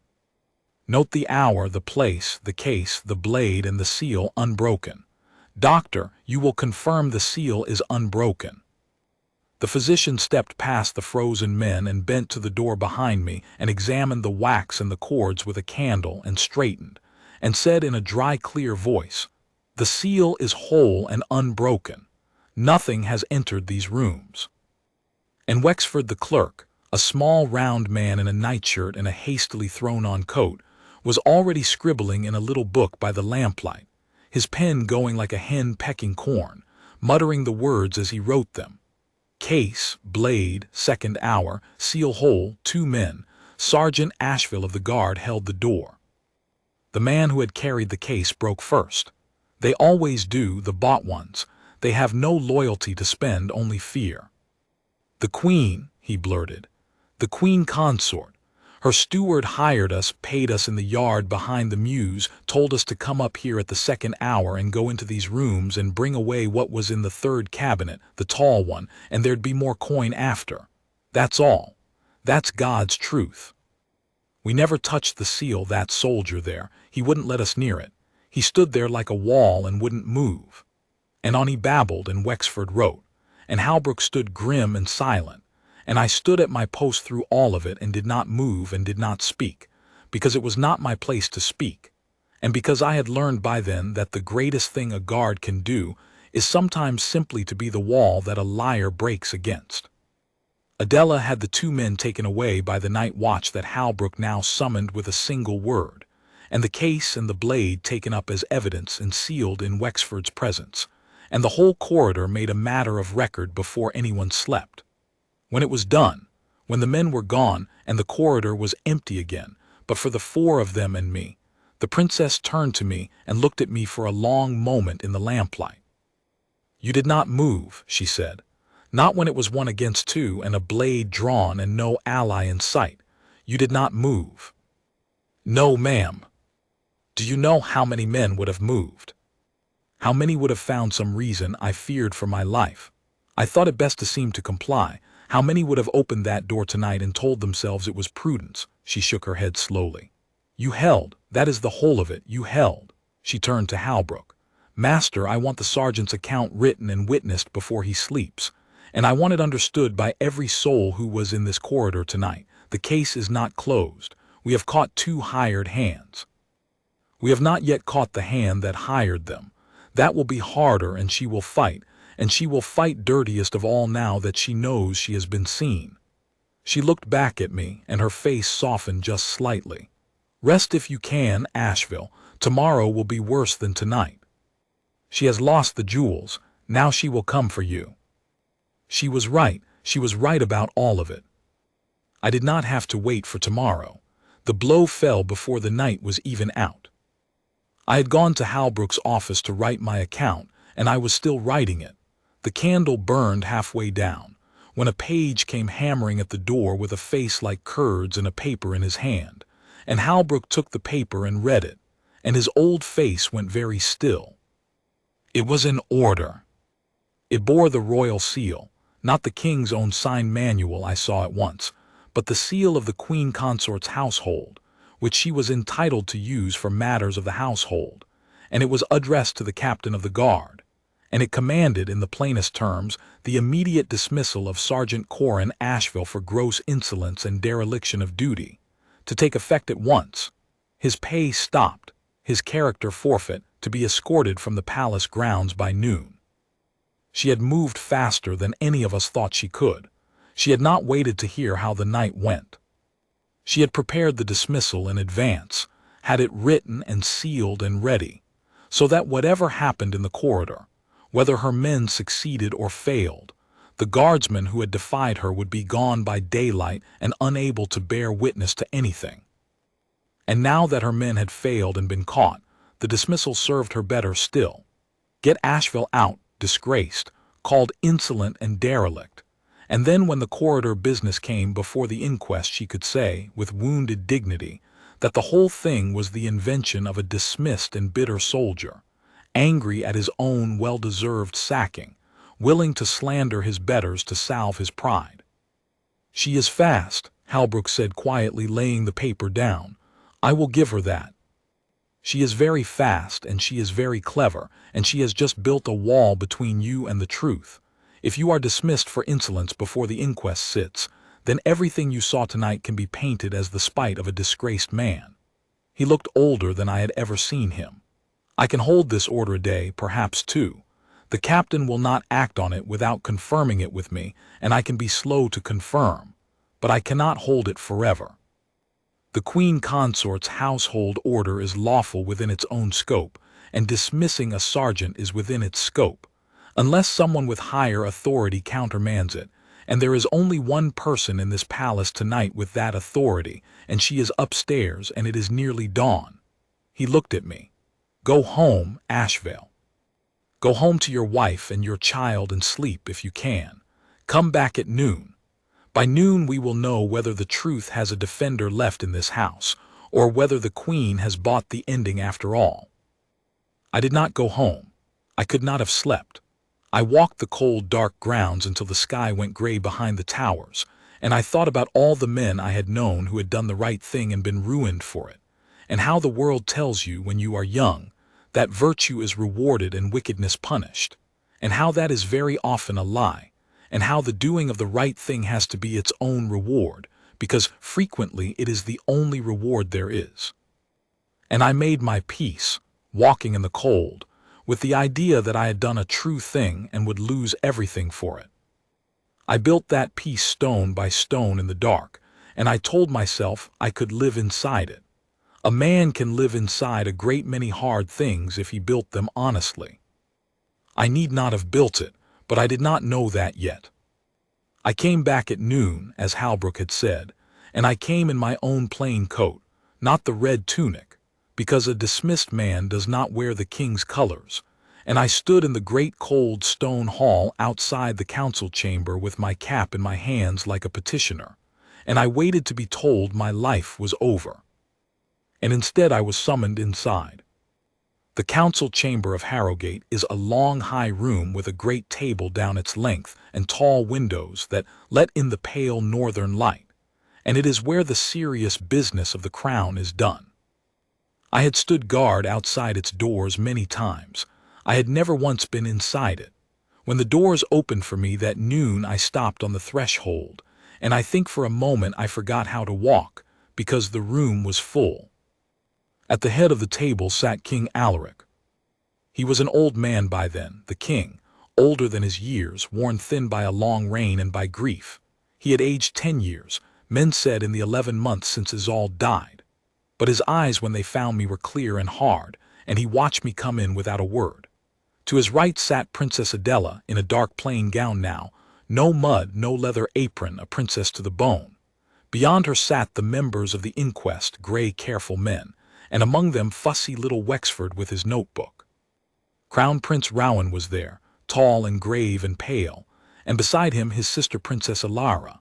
Note the hour, the place, the case, the blade, and the seal unbroken. Doctor, you will confirm the seal is unbroken." The physician stepped past the frozen men and bent to the door behind me and examined the wax and the cords with a candle and straightened, and said in a dry, clear voice, "The seal is whole and unbroken. Nothing has entered these rooms." And Wexford the clerk, a small round man in a nightshirt and a hastily thrown-on coat, was already scribbling in a little book by the lamplight, his pen going like a hen pecking corn, muttering the words as he wrote them. Case, blade, second hour, seal whole, 2 men. Sergeant Ashvale of the guard held the door. The man who had carried the case broke first. "They always do, the bought ones. They have no loyalty to spend, only fear." "The Queen," he blurted. "The Queen Consort. Her steward hired us, paid us in the yard behind the mews, told us to come up here at the second hour and go into these rooms and bring away what was in the third cabinet, the tall one, and there'd be more coin after. That's all. That's God's truth. We never touched the seal, that soldier there. He wouldn't let us near it. He stood there like a wall and wouldn't move." And on he babbled, and Wexford wrote, and Halbrook stood grim and silent, and I stood at my post through all of it and did not move and did not speak, because it was not my place to speak, and because I had learned by then that the greatest thing a guard can do is sometimes simply to be the wall that a liar breaks against. Adela had the 2 men taken away by the night watch that Halbrook now summoned with a single word, and the case and the blade taken up as evidence and sealed in Wexford's presence, and the whole corridor made a matter of record before anyone slept. When it was done, when the men were gone and the corridor was empty again, but for the 4 of them and me, the princess turned to me and looked at me for a long moment in the lamplight. "You did not move," she said. "Not when it was 1 against 2 and a blade drawn and no ally in sight. You did not move." "No, ma'am." "Do you know how many men would have moved? How many would have found some reason I feared for my life? I thought it best to seem to comply. How many would have opened that door tonight and told themselves it was prudence?" She shook her head slowly. "You held, that is the whole of it, you held." She turned to Halbrook. "Master, I want the sergeant's account written and witnessed before he sleeps, and I want it understood by every soul who was in this corridor tonight. The case is not closed. We have caught 2 hired hands. We have not yet caught the hand that hired them. That will be harder, and she will fight. And she will fight dirtiest of all now that she knows she has been seen." She looked back at me, and her face softened just slightly. "Rest if you can, Ashvale. Tomorrow will be worse than tonight. She has lost the jewels. Now she will come for you." She was right. She was right about all of it. I did not have to wait for tomorrow. The blow fell before the night was even out. I had gone to Halbrook's office to write my account, and I was still writing it. The candle burned halfway down, when a page came hammering at the door with a face like curds and a paper in his hand, and Halbrook took the paper and read it, and his old face went very still. It was an order. It bore the royal seal, not the king's own signed manual, I saw at once, but the seal of the Queen Consort's household, which she was entitled to use for matters of the household, and it was addressed to the captain of the guard, and it commanded, in the plainest terms, the immediate dismissal of Sergeant Corin Ashvale for gross insolence and dereliction of duty, to take effect at once, his pay stopped, his character forfeit, to be escorted from the palace grounds by noon. She had moved faster than any of us thought she could. She had not waited to hear how the night went. She had prepared the dismissal in advance, had it written and sealed and ready, so that whatever happened in the corridor, whether her men succeeded or failed, the guardsmen who had defied her would be gone by daylight and unable to bear witness to anything. And now that her men had failed and been caught, the dismissal served her better still. Get Ashvale out, disgraced, called insolent and derelict, and then when the corridor business came before the inquest she could say, with wounded dignity, that the whole thing was the invention of a dismissed and bitter soldier, angry at his own well-deserved sacking, willing to slander his betters to salve his pride. She is fast, Halbrook said quietly, laying the paper down. I will give her that. She is very fast, and she is very clever, and she has just built a wall between you and the truth. If you are dismissed for insolence before the inquest sits, then everything you saw tonight can be painted as the spite of a disgraced man. He looked older than I had ever seen him. I can hold this order a day, perhaps two. The captain will not act on it without confirming it with me, and I can be slow to confirm, but I cannot hold it forever. The Queen Consort's household order is lawful within its own scope, and dismissing a sergeant is within its scope, unless someone with higher authority countermands it, and there is only one person in this palace tonight with that authority, and she is upstairs, and it is nearly dawn. He looked at me. Go home, Ashvale. Go home to your wife and your child and sleep if you can. Come back at noon. By noon we will know whether the truth has a defender left in this house, or whether the Queen has bought the ending after all. I did not go home. I could not have slept. I walked the cold, dark grounds until the sky went gray behind the towers, and I thought about all the men I had known who had done the right thing and been ruined for it, and how the world tells you when you are young that virtue is rewarded and wickedness punished, and how that is very often a lie, and how the doing of the right thing has to be its own reward, because frequently it is the only reward there is. And I made my peace, walking in the cold, with the idea that I had done a true thing and would lose everything for it. I built that peace stone by stone in the dark, and I told myself I could live inside it. A man can live inside a great many hard things if he built them honestly. I need not have built it, but I did not know that yet. I came back at noon, as Halbrook had said, and I came in my own plain coat, not the red tunic, because a dismissed man does not wear the king's colors, and I stood in the great cold stone hall outside the council chamber with my cap in my hands like a petitioner, and I waited to be told my life was over. And instead I was summoned inside. The council chamber of Harrowgate is a long high room with a great table down its length and tall windows that let in the pale northern light, and it is where the serious business of the crown is done. I had stood guard outside its doors many times. I had never once been inside it. When the doors opened for me that noon I stopped on the threshold, and I think for a moment I forgot how to walk, because the room was full. At the head of the table sat King Alaric. He was an old man by then, the king, older than his years, worn thin by a long reign and by grief. He had aged 10 years, men said, in the 11 months since Isolde died. But his eyes when they found me were clear and hard, and he watched me come in without a word. To his right sat Princess Adela, in a dark plain gown now, no mud, no leather apron, a princess to the bone. Beyond her sat the members of the inquest, gray, careful men, and among them fussy little Wexford with his notebook. Crown Prince Rowan was there, tall and grave and pale, and beside him his sister Princess Alara.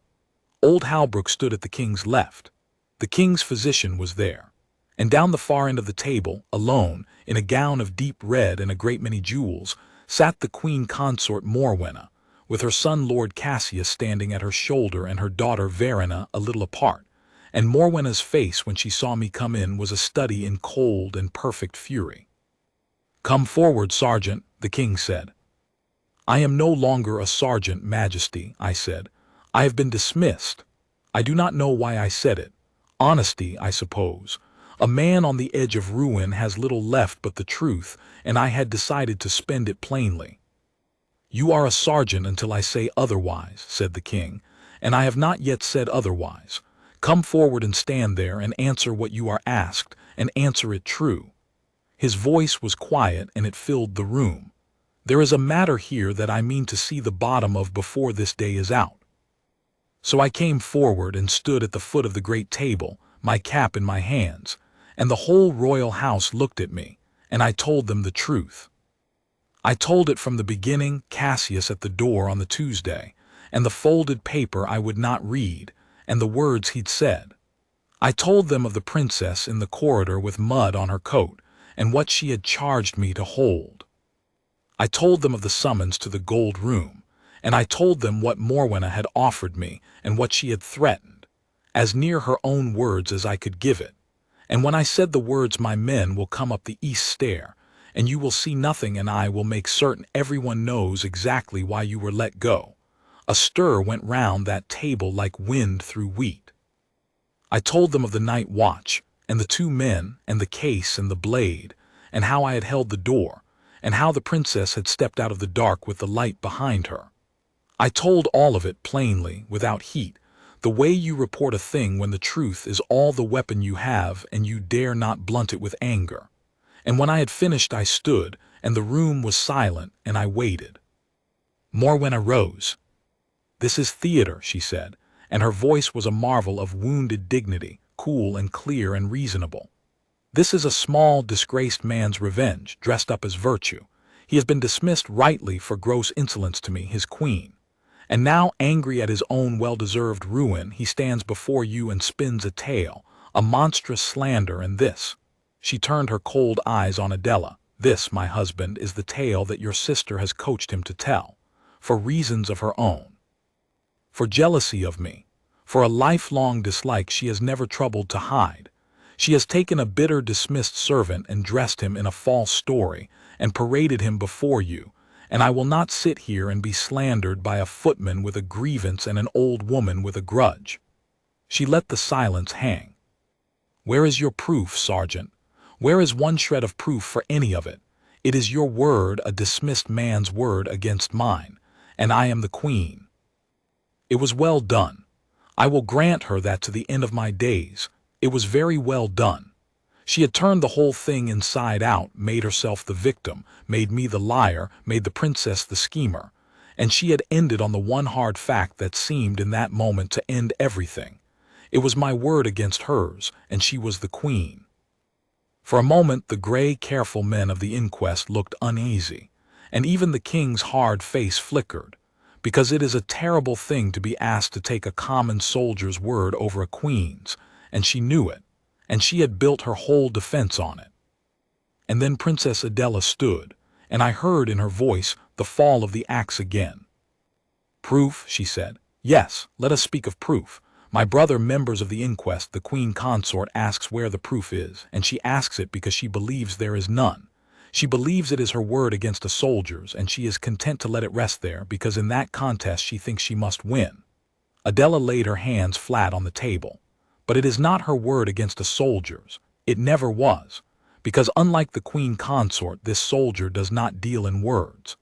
Old Halbrook stood at the king's left. The king's physician was there, and down the far end of the table, alone, in a gown of deep red and a great many jewels, sat the Queen Consort Morwenna, with her son Lord Cassius standing at her shoulder and her daughter Verena a little apart, and Morwenna's face when she saw me come in was a study in cold and perfect fury. "Come forward, sergeant," the king said. "I am no longer a sergeant, Majesty," I said. "I have been dismissed. I do not know why I said it. Honesty, I suppose. A man on the edge of ruin has little left but the truth, and I had decided to spend it plainly." "You are a sergeant until I say otherwise," said the king, "and I have not yet said otherwise. Come forward and stand there and answer what you are asked, and answer it true." His voice was quiet and it filled the room. "There is a matter here that I mean to see the bottom of before this day is out." So I came forward and stood at the foot of the great table, my cap in my hands, and the whole royal house looked at me, and I told them the truth. I told it from the beginning, Cassius at the door on the Tuesday, and the folded paper I would not read, and the words he'd said. I told them of the princess in the corridor with mud on her coat, and what she had charged me to hold. I told them of the summons to the gold room, and I told them what Morwenna had offered me and what she had threatened, as near her own words as I could give it. And when I said the words, my men will come up the east stair, and you will see nothing, and I will make certain everyone knows exactly why you were let go, a stir went round that table like wind through wheat. I told them of the night watch, and the two men, and the case and the blade, and how I had held the door, and how the princess had stepped out of the dark with the light behind her. I told all of it plainly, without heat, the way you report a thing when the truth is all the weapon you have and you dare not blunt it with anger. And when I had finished I stood, and the room was silent, and I waited. Morwenna rose. "This is theater," she said, and her voice was a marvel of wounded dignity, cool and clear and reasonable. "This is a small, disgraced man's revenge, dressed up as virtue. He has been dismissed rightly for gross insolence to me, his queen. And now, angry at his own well-deserved ruin, he stands before you and spins a tale, a monstrous slander, and this," she turned her cold eyes on Adela, "this, my husband, is the tale that your sister has coached him to tell, for reasons of her own. For jealousy of me, for a lifelong dislike she has never troubled to hide. She has taken a bitter, dismissed servant and dressed him in a false story and paraded him before you, and I will not sit here and be slandered by a footman with a grievance and an old woman with a grudge." She let the silence hang. "Where is your proof, Sergeant? Where is one shred of proof for any of it? It is your word, a dismissed man's word, against mine, and I am the queen." It was well done. I will grant her that to the end of my days. It was very well done. She had turned the whole thing inside out, made herself the victim, made me the liar, made the princess the schemer, and she had ended on the one hard fact that seemed in that moment to end everything. It was my word against hers, and she was the queen. For a moment the gray, careful men of the inquest looked uneasy, and even the king's hard face flickered, because it is a terrible thing to be asked to take a common soldier's word over a queen's, and she knew it, and she had built her whole defense on it. And then Princess Adela stood, and I heard in her voice the fall of the axe again. "Proof," she said. "Yes, let us speak of proof. My brother, members of the inquest, the Queen Consort, asks where the proof is, and she asks it because she believes there is none. She believes it is her word against a soldier's, and she is content to let it rest there because in that contest she thinks she must win." Adela laid her hands flat on the table. "But it is not her word against a soldier's. It never was, because unlike the Queen Consort, this soldier does not deal in words.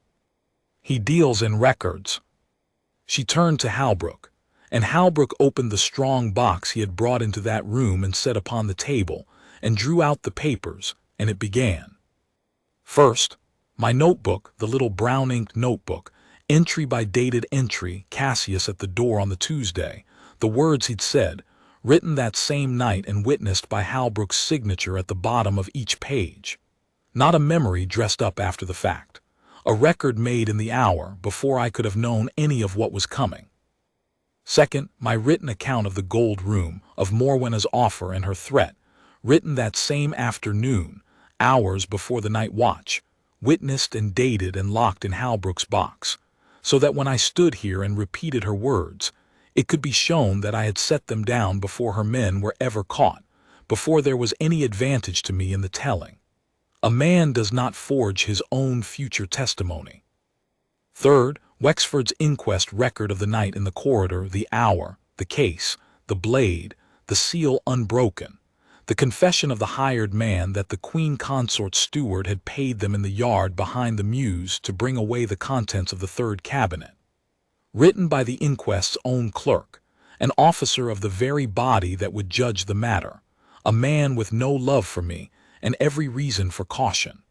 He deals in records." She turned to Halbrook, and Halbrook opened the strong box he had brought into that room and set upon the table, and drew out the papers, and it began. "First, my notebook, the little brown-inked notebook, entry by dated entry, Cassius at the door on the Tuesday, the words he'd said, written that same night and witnessed by Halbrook's signature at the bottom of each page. Not a memory dressed up after the fact. A record made in the hour before I could have known any of what was coming. Second, my written account of the gold room, of Morwenna's offer and her threat, written that same afternoon, hours before the night watch, witnessed and dated and locked in Halbrook's box, so that when I stood here and repeated her words, it could be shown that I had set them down before her men were ever caught, before there was any advantage to me in the telling. A man does not forge his own future testimony. Third, Wexford's inquest record of the night in the corridor, the hour, the case, the blade, the seal unbroken, the confession of the hired man that the Queen Consort steward had paid them in the yard behind the mews to bring away the contents of the third cabinet. Written by the inquest's own clerk, an officer of the very body that would judge the matter, a man with no love for me and every reason for caution.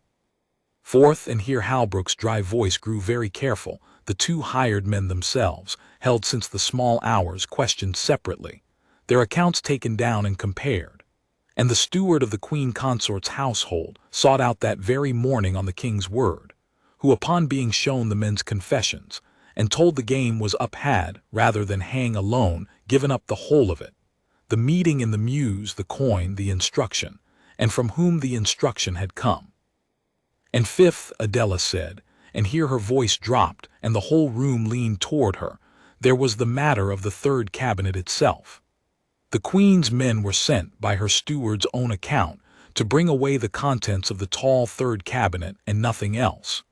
Fourth, and here Halbrook's dry voice grew very careful, the two hired men themselves, held since the small hours, questioned separately, their accounts taken down and compared, and the steward of the Queen Consort's household sought out that very morning on the king's word, who upon being shown the men's confessions, and told the game was up had, rather than hang alone, given up the whole of it, the meeting in the mews, the coin, the instruction, and from whom the instruction had come. And fifth, Adela said, and here her voice dropped, and the whole room leaned toward her, there was the matter of the third cabinet itself. The Queen's men were sent, by her steward's own account, to bring away the contents of the tall third cabinet and nothing else.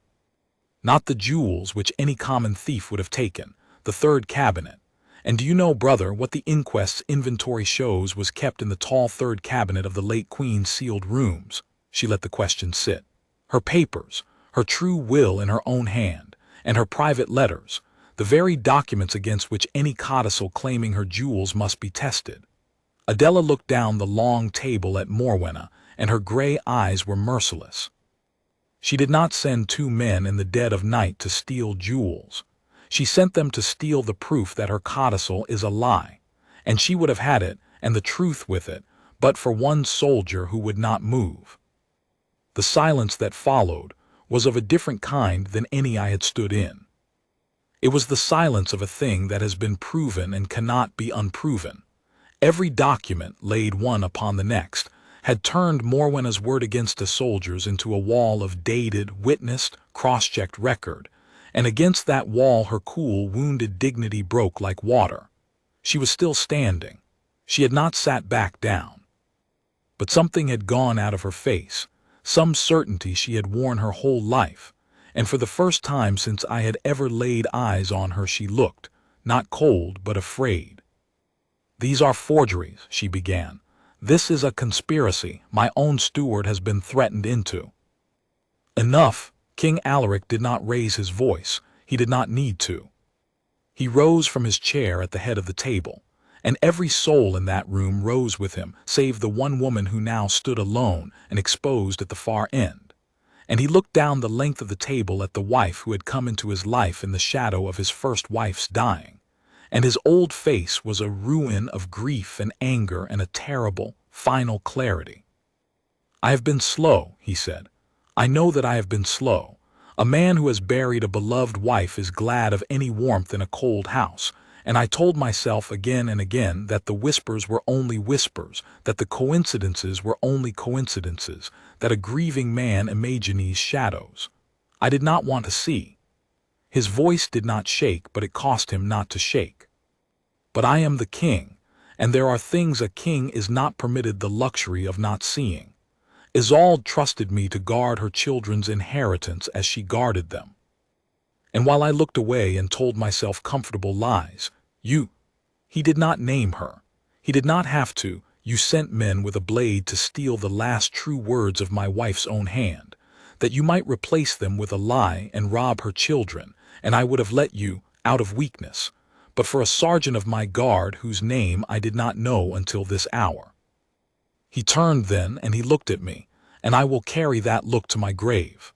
Not the jewels which any common thief would have taken, the third cabinet. And do you know, brother, what the inquest's inventory shows was kept in the tall third cabinet of the late Queen's sealed rooms? She let the question sit. Her papers, her true will in her own hand, and her private letters, the very documents against which any codicil claiming her jewels must be tested. Adela looked down the long table at Morwenna, and her gray eyes were merciless. She did not send two men in the dead of night to steal jewels. She sent them to steal the proof that her codicil is a lie, and she would have had it, and the truth with it, but for one soldier who would not move. The silence that followed was of a different kind than any I had stood in. It was the silence of a thing that has been proven and cannot be unproven. Every document, laid one upon the next, had turned Morwenna's word against the soldiers into a wall of dated, witnessed, cross-checked record, and against that wall her cool, wounded dignity broke like water. She was still standing. She had not sat back down. But something had gone out of her face, some certainty she had worn her whole life, and for the first time since I had ever laid eyes on her she looked, not cold but afraid. "These are forgeries," she began. "This is a conspiracy my own steward has been threatened into." Enough. King Alaric did not raise his voice. He did not need to. He rose from his chair at the head of the table, and every soul in that room rose with him, save the one woman who now stood alone and exposed at the far end. And he looked down the length of the table at the wife who had come into his life in the shadow of his first wife's dying. And his old face was a ruin of grief and anger and a terrible, final clarity. "I have been slow," he said. "I know that I have been slow. A man who has buried a beloved wife is glad of any warmth in a cold house, and I told myself again and again that the whispers were only whispers, that the coincidences were only coincidences, that a grieving man imagines shadows. I did not want to see." His voice did not shake, but it cost him not to shake. "But I am the king, and there are things a king is not permitted the luxury of not seeing. Isolde trusted me to guard her children's inheritance as she guarded them. And while I looked away and told myself comfortable lies, he did not name her. He did not have to. You sent men with a blade to steal the last true words of my wife's own hand, that you might replace them with a lie and rob her children, and I would have let you, out of weakness, but for a sergeant of my guard whose name I did not know until this hour." He turned then, and he looked at me, and I will carry that look to my grave.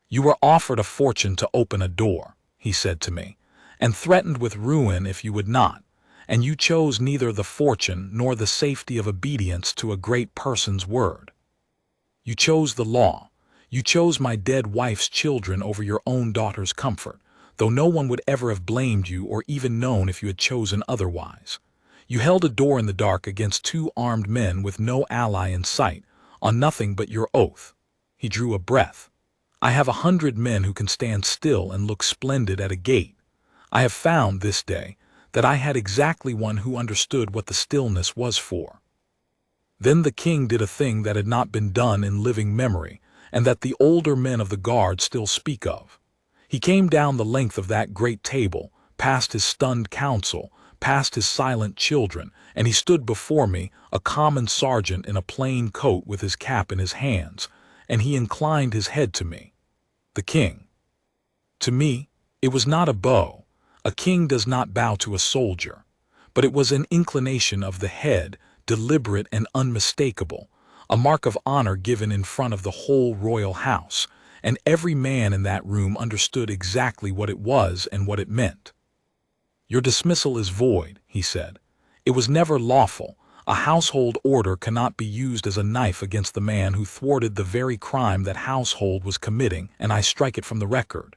"You were offered a fortune to open a door," he said to me, "and threatened with ruin if you would not, and you chose neither the fortune nor the safety of obedience to a great person's word. You chose the law. You chose my dead wife's children over your own daughter's comfort, though no one would ever have blamed you or even known if you had chosen otherwise. You held a door in the dark against two armed men with no ally in sight, on nothing but your oath." He drew a breath. "I have 100 men who can stand still and look splendid at a gate. I have found, this day, that I had exactly one who understood what the stillness was for." Then the king did a thing that had not been done in living memory, and that the older men of the guard still speak of. He came down the length of that great table, past his stunned council, past his silent children, and he stood before me, a common sergeant in a plain coat with his cap in his hands, and he inclined his head to me. The king. To me, it was not a bow. A king does not bow to a soldier, but it was an inclination of the head, deliberate and unmistakable, a mark of honor given in front of the whole royal house, and every man in that room understood exactly what it was and what it meant. "Your dismissal is void," he said. "It was never lawful. A household order cannot be used as a knife against the man who thwarted the very crime that household was committing, and I strike it from the record.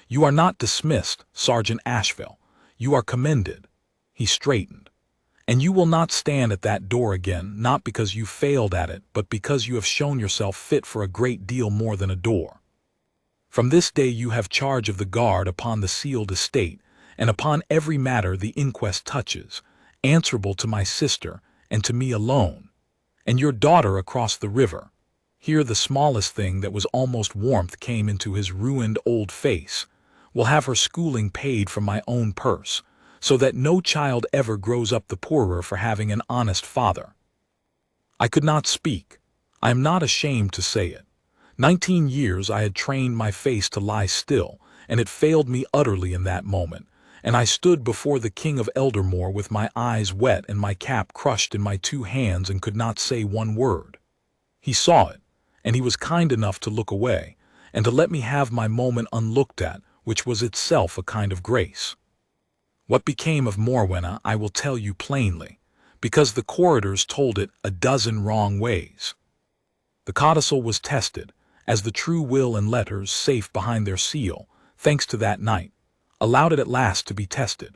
You are not dismissed, Sergeant Ashvale. You are commended." He straightened. "And you will not stand at that door again, not because you failed at it, but because you have shown yourself fit for a great deal more than a door." From this day you have charge of the guard upon the sealed estate, and upon every matter the inquest touches, answerable to my sister, and to me alone, and your daughter across the river. Here the smallest thing that was almost warmth came into his ruined old face. Will have her schooling paid from my own purse, so that no child ever grows up the poorer for having an honest father. I could not speak. I am not ashamed to say it. 19 years I had trained my face to lie still, and it failed me utterly in that moment, and I stood before the King of Eldermore with my eyes wet and my cap crushed in my 2 hands and could not say one word. He saw it, and he was kind enough to look away, and to let me have my moment unlooked at, which was itself a kind of grace. What became of Morwenna I will tell you plainly, because the corridors told it a dozen wrong ways. The codicil was tested, as the true will and letters, safe behind their seal, thanks to that night, allowed it at last to be tested.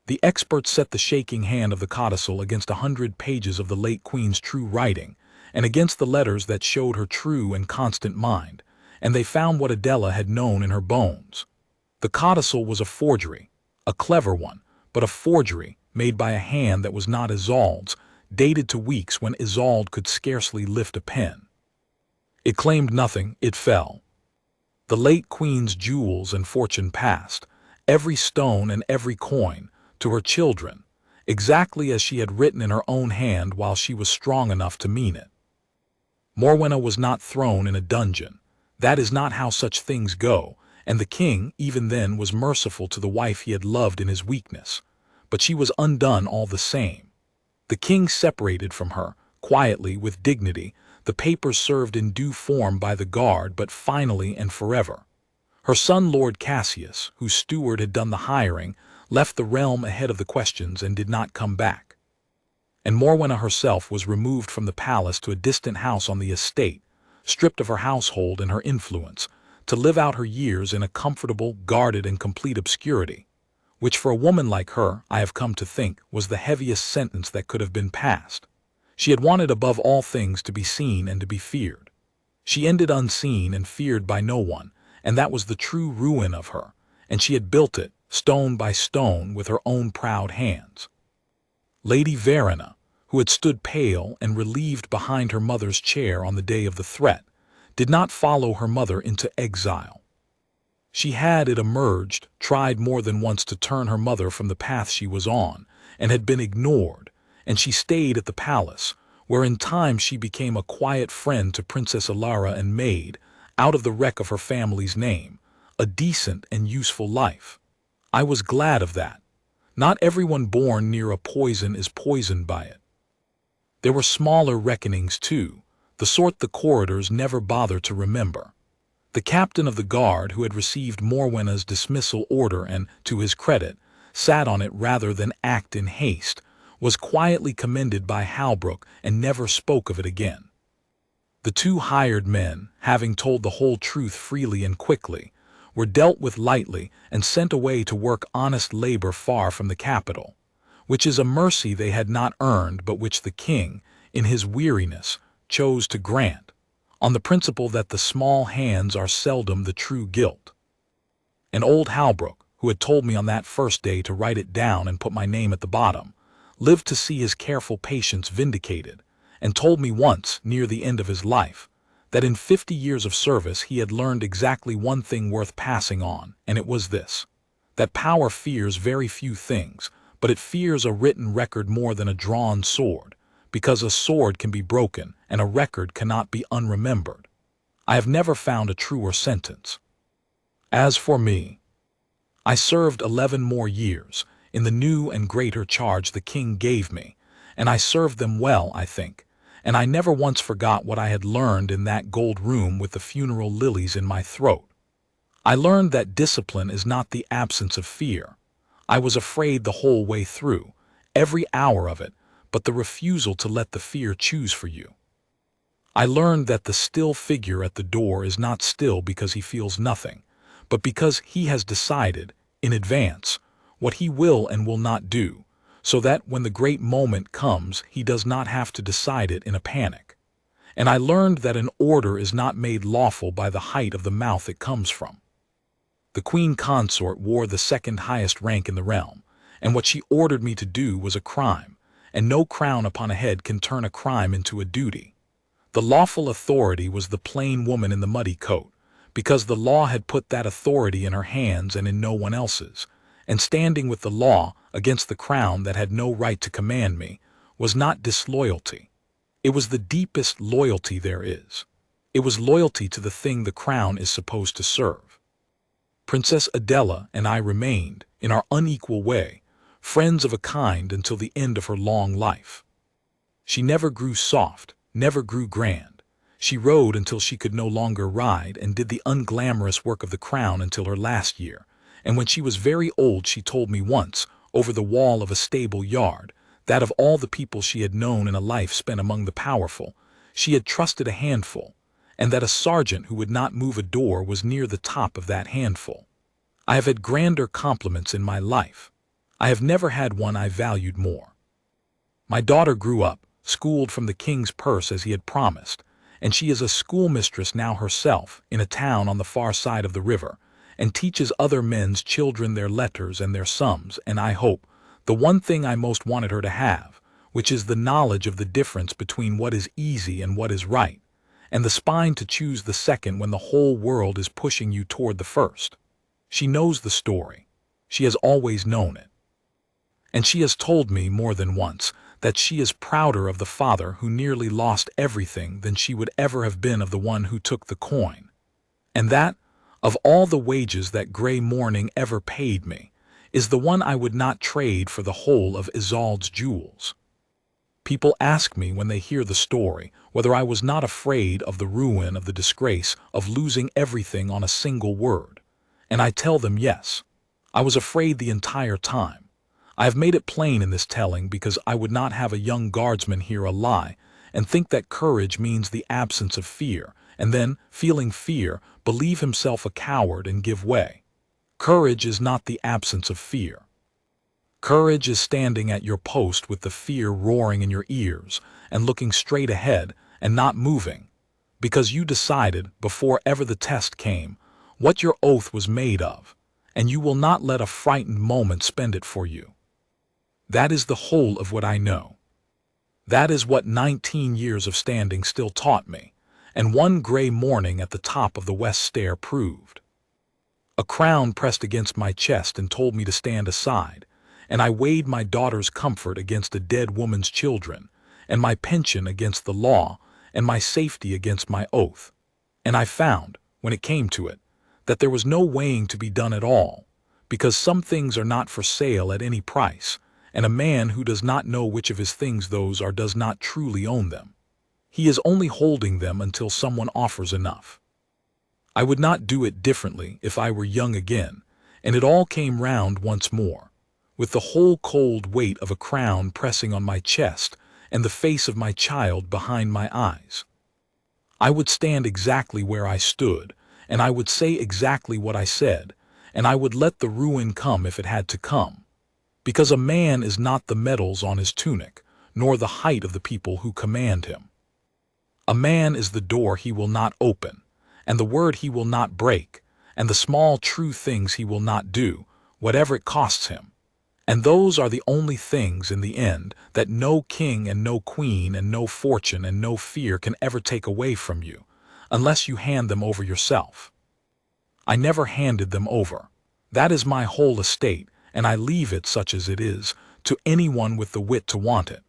The experts set the shaking hand of the codicil against 100 pages of the late Queen's true writing, and against the letters that showed her true and constant mind, and they found what Adela had known in her bones. The codicil was a forgery, a clever one, but a forgery made by a hand that was not Isolde's, dated to weeks when Isolde could scarcely lift a pen. It claimed nothing, it fell. The late Queen's jewels and fortune passed, every stone and every coin, to her children, exactly as she had written in her own hand while she was strong enough to mean it. Morwenna was not thrown in a dungeon. That is not how such things go, and the king, even then, was merciful to the wife he had loved in his weakness. But she was undone all the same. The king separated from her, quietly, with dignity, the papers served in due form by the guard, but finally and forever. Her son Lord Cassius, whose steward had done the hiring, left the realm ahead of the questions and did not come back. And Morwenna herself was removed from the palace to a distant house on the estate, stripped of her household and her influence, to live out her years in a comfortable, guarded, and complete obscurity, which for a woman like her, I have come to think, was the heaviest sentence that could have been passed. She had wanted above all things to be seen and to be feared. She ended unseen and feared by no one, and that was the true ruin of her, and she had built it, stone by stone, with her own proud hands. Lady Verena, who had stood pale and relieved behind her mother's chair on the day of the threat, did not follow her mother into exile. She had, it emerged, tried more than once to turn her mother from the path she was on, and had been ignored, and she stayed at the palace, where in time she became a quiet friend to Princess Alara and made, out of the wreck of her family's name, a decent and useful life. I was glad of that. Not everyone born near a poison is poisoned by it. There were smaller reckonings too, the sort the corridors never bother to remember. The captain of the guard, who had received Morwenna's dismissal order and, to his credit, sat on it rather than act in haste, was quietly commended by Halbrook and never spoke of it again. The 2 hired men, having told the whole truth freely and quickly, were dealt with lightly and sent away to work honest labor far from the capital, which is a mercy they had not earned but which the king, in his weariness, chose to grant, on the principle that the small hands are seldom the true guilt. And old Halbrook, who had told me on that first day to write it down and put my name at the bottom, lived to see his careful patience vindicated, and told me once, near the end of his life, that in 50 years of service he had learned exactly one thing worth passing on, and it was this: that power fears very few things, but it fears a written record more than a drawn sword, because a sword can be broken and a record cannot be unremembered. I have never found a truer sentence. As for me, I served 11 more years in the new and greater charge the king gave me, and I served them well, I think, and I never once forgot what I had learned in that gold room with the funeral lilies in my throat. I learned that discipline is not the absence of fear. I was afraid the whole way through, every hour of it, but the refusal to let the fear choose for you. I learned that the still figure at the door is not still because he feels nothing, but because he has decided, in advance, what he will and will not do, so that when the great moment comes he does not have to decide it in a panic. and I learned that an order is not made lawful by the height of the mouth it comes from. The Queen Consort wore the second highest rank in the realm, and what she ordered me to do was a crime, and no crown upon a head can turn a crime into a duty. The lawful authority was the plain woman in the muddy coat, because the law had put that authority in her hands and in no one else's, and standing with the law against the crown that had no right to command me was not disloyalty. It was the deepest loyalty there is. It was loyalty to the thing the crown is supposed to serve. Princess Adela and I remained, in our unequal way, friends of a kind until the end of her long life. She never grew soft, never grew grand. She rode until she could no longer ride and did the unglamorous work of the crown until her last year, and when she was very old she told me once, over the wall of a stable yard, that of all the people she had known in a life spent among the powerful, she had trusted a handful, and that a sergeant who would not move a door was near the top of that handful. I have had grander compliments in my life. I have never had one I valued more. My daughter grew up, schooled from the king's purse as he had promised, and she is a schoolmistress now herself in a town on the far side of the river, and teaches other men's children their letters and their sums, and I hope, the one thing I most wanted her to have, which is the knowledge of the difference between what is easy and what is right, and the spine to choose the second when the whole world is pushing you toward the first. She knows the story. She has always known it. And she has told me more than once that she is prouder of the father who nearly lost everything than she would ever have been of the one who took the coin. And that, of all the wages that gray morning ever paid me, is the one I would not trade for the whole of Isolde's jewels. People ask me when they hear the story whether I was not afraid of the ruin, of the disgrace, of losing everything on a single word, and I tell them yes. I was afraid the entire time. I have made it plain in this telling because I would not have a young guardsman hear a lie and think that courage means the absence of fear, and then, feeling fear, believe himself a coward and give way. Courage is not the absence of fear. Courage is standing at your post with the fear roaring in your ears and looking straight ahead and not moving, because you decided, before ever the test came, what your oath was made of, and you will not let a frightened moment spend it for you. That is the whole of what I know. That is what 19 years of standing still taught me, and one gray morning at the top of the west stair proved. A crown pressed against my chest and told me to stand aside, and I weighed my daughter's comfort against a dead woman's children, and my pension against the law, and my safety against my oath. And I found, when it came to it, that there was no weighing to be done at all, because some things are not for sale at any price, and a man who does not know which of his things those are does not truly own them. He is only holding them until someone offers enough. I would not do it differently if I were young again, and it all came round once more, with the whole cold weight of a crown pressing on my chest and the face of my child behind my eyes. I would stand exactly where I stood, and I would say exactly what I said, and I would let the ruin come if it had to come. Because a man is not the medals on his tunic, nor the height of the people who command him. A man is the door he will not open, and the word he will not break, and the small true things he will not do, whatever it costs him. And those are the only things, in the end, that no king and no queen and no fortune and no fear can ever take away from you, unless you hand them over yourself. I never handed them over. That is my whole estate, and I leave it, such as it is, to anyone with the wit to want it.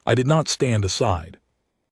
I did not stand aside.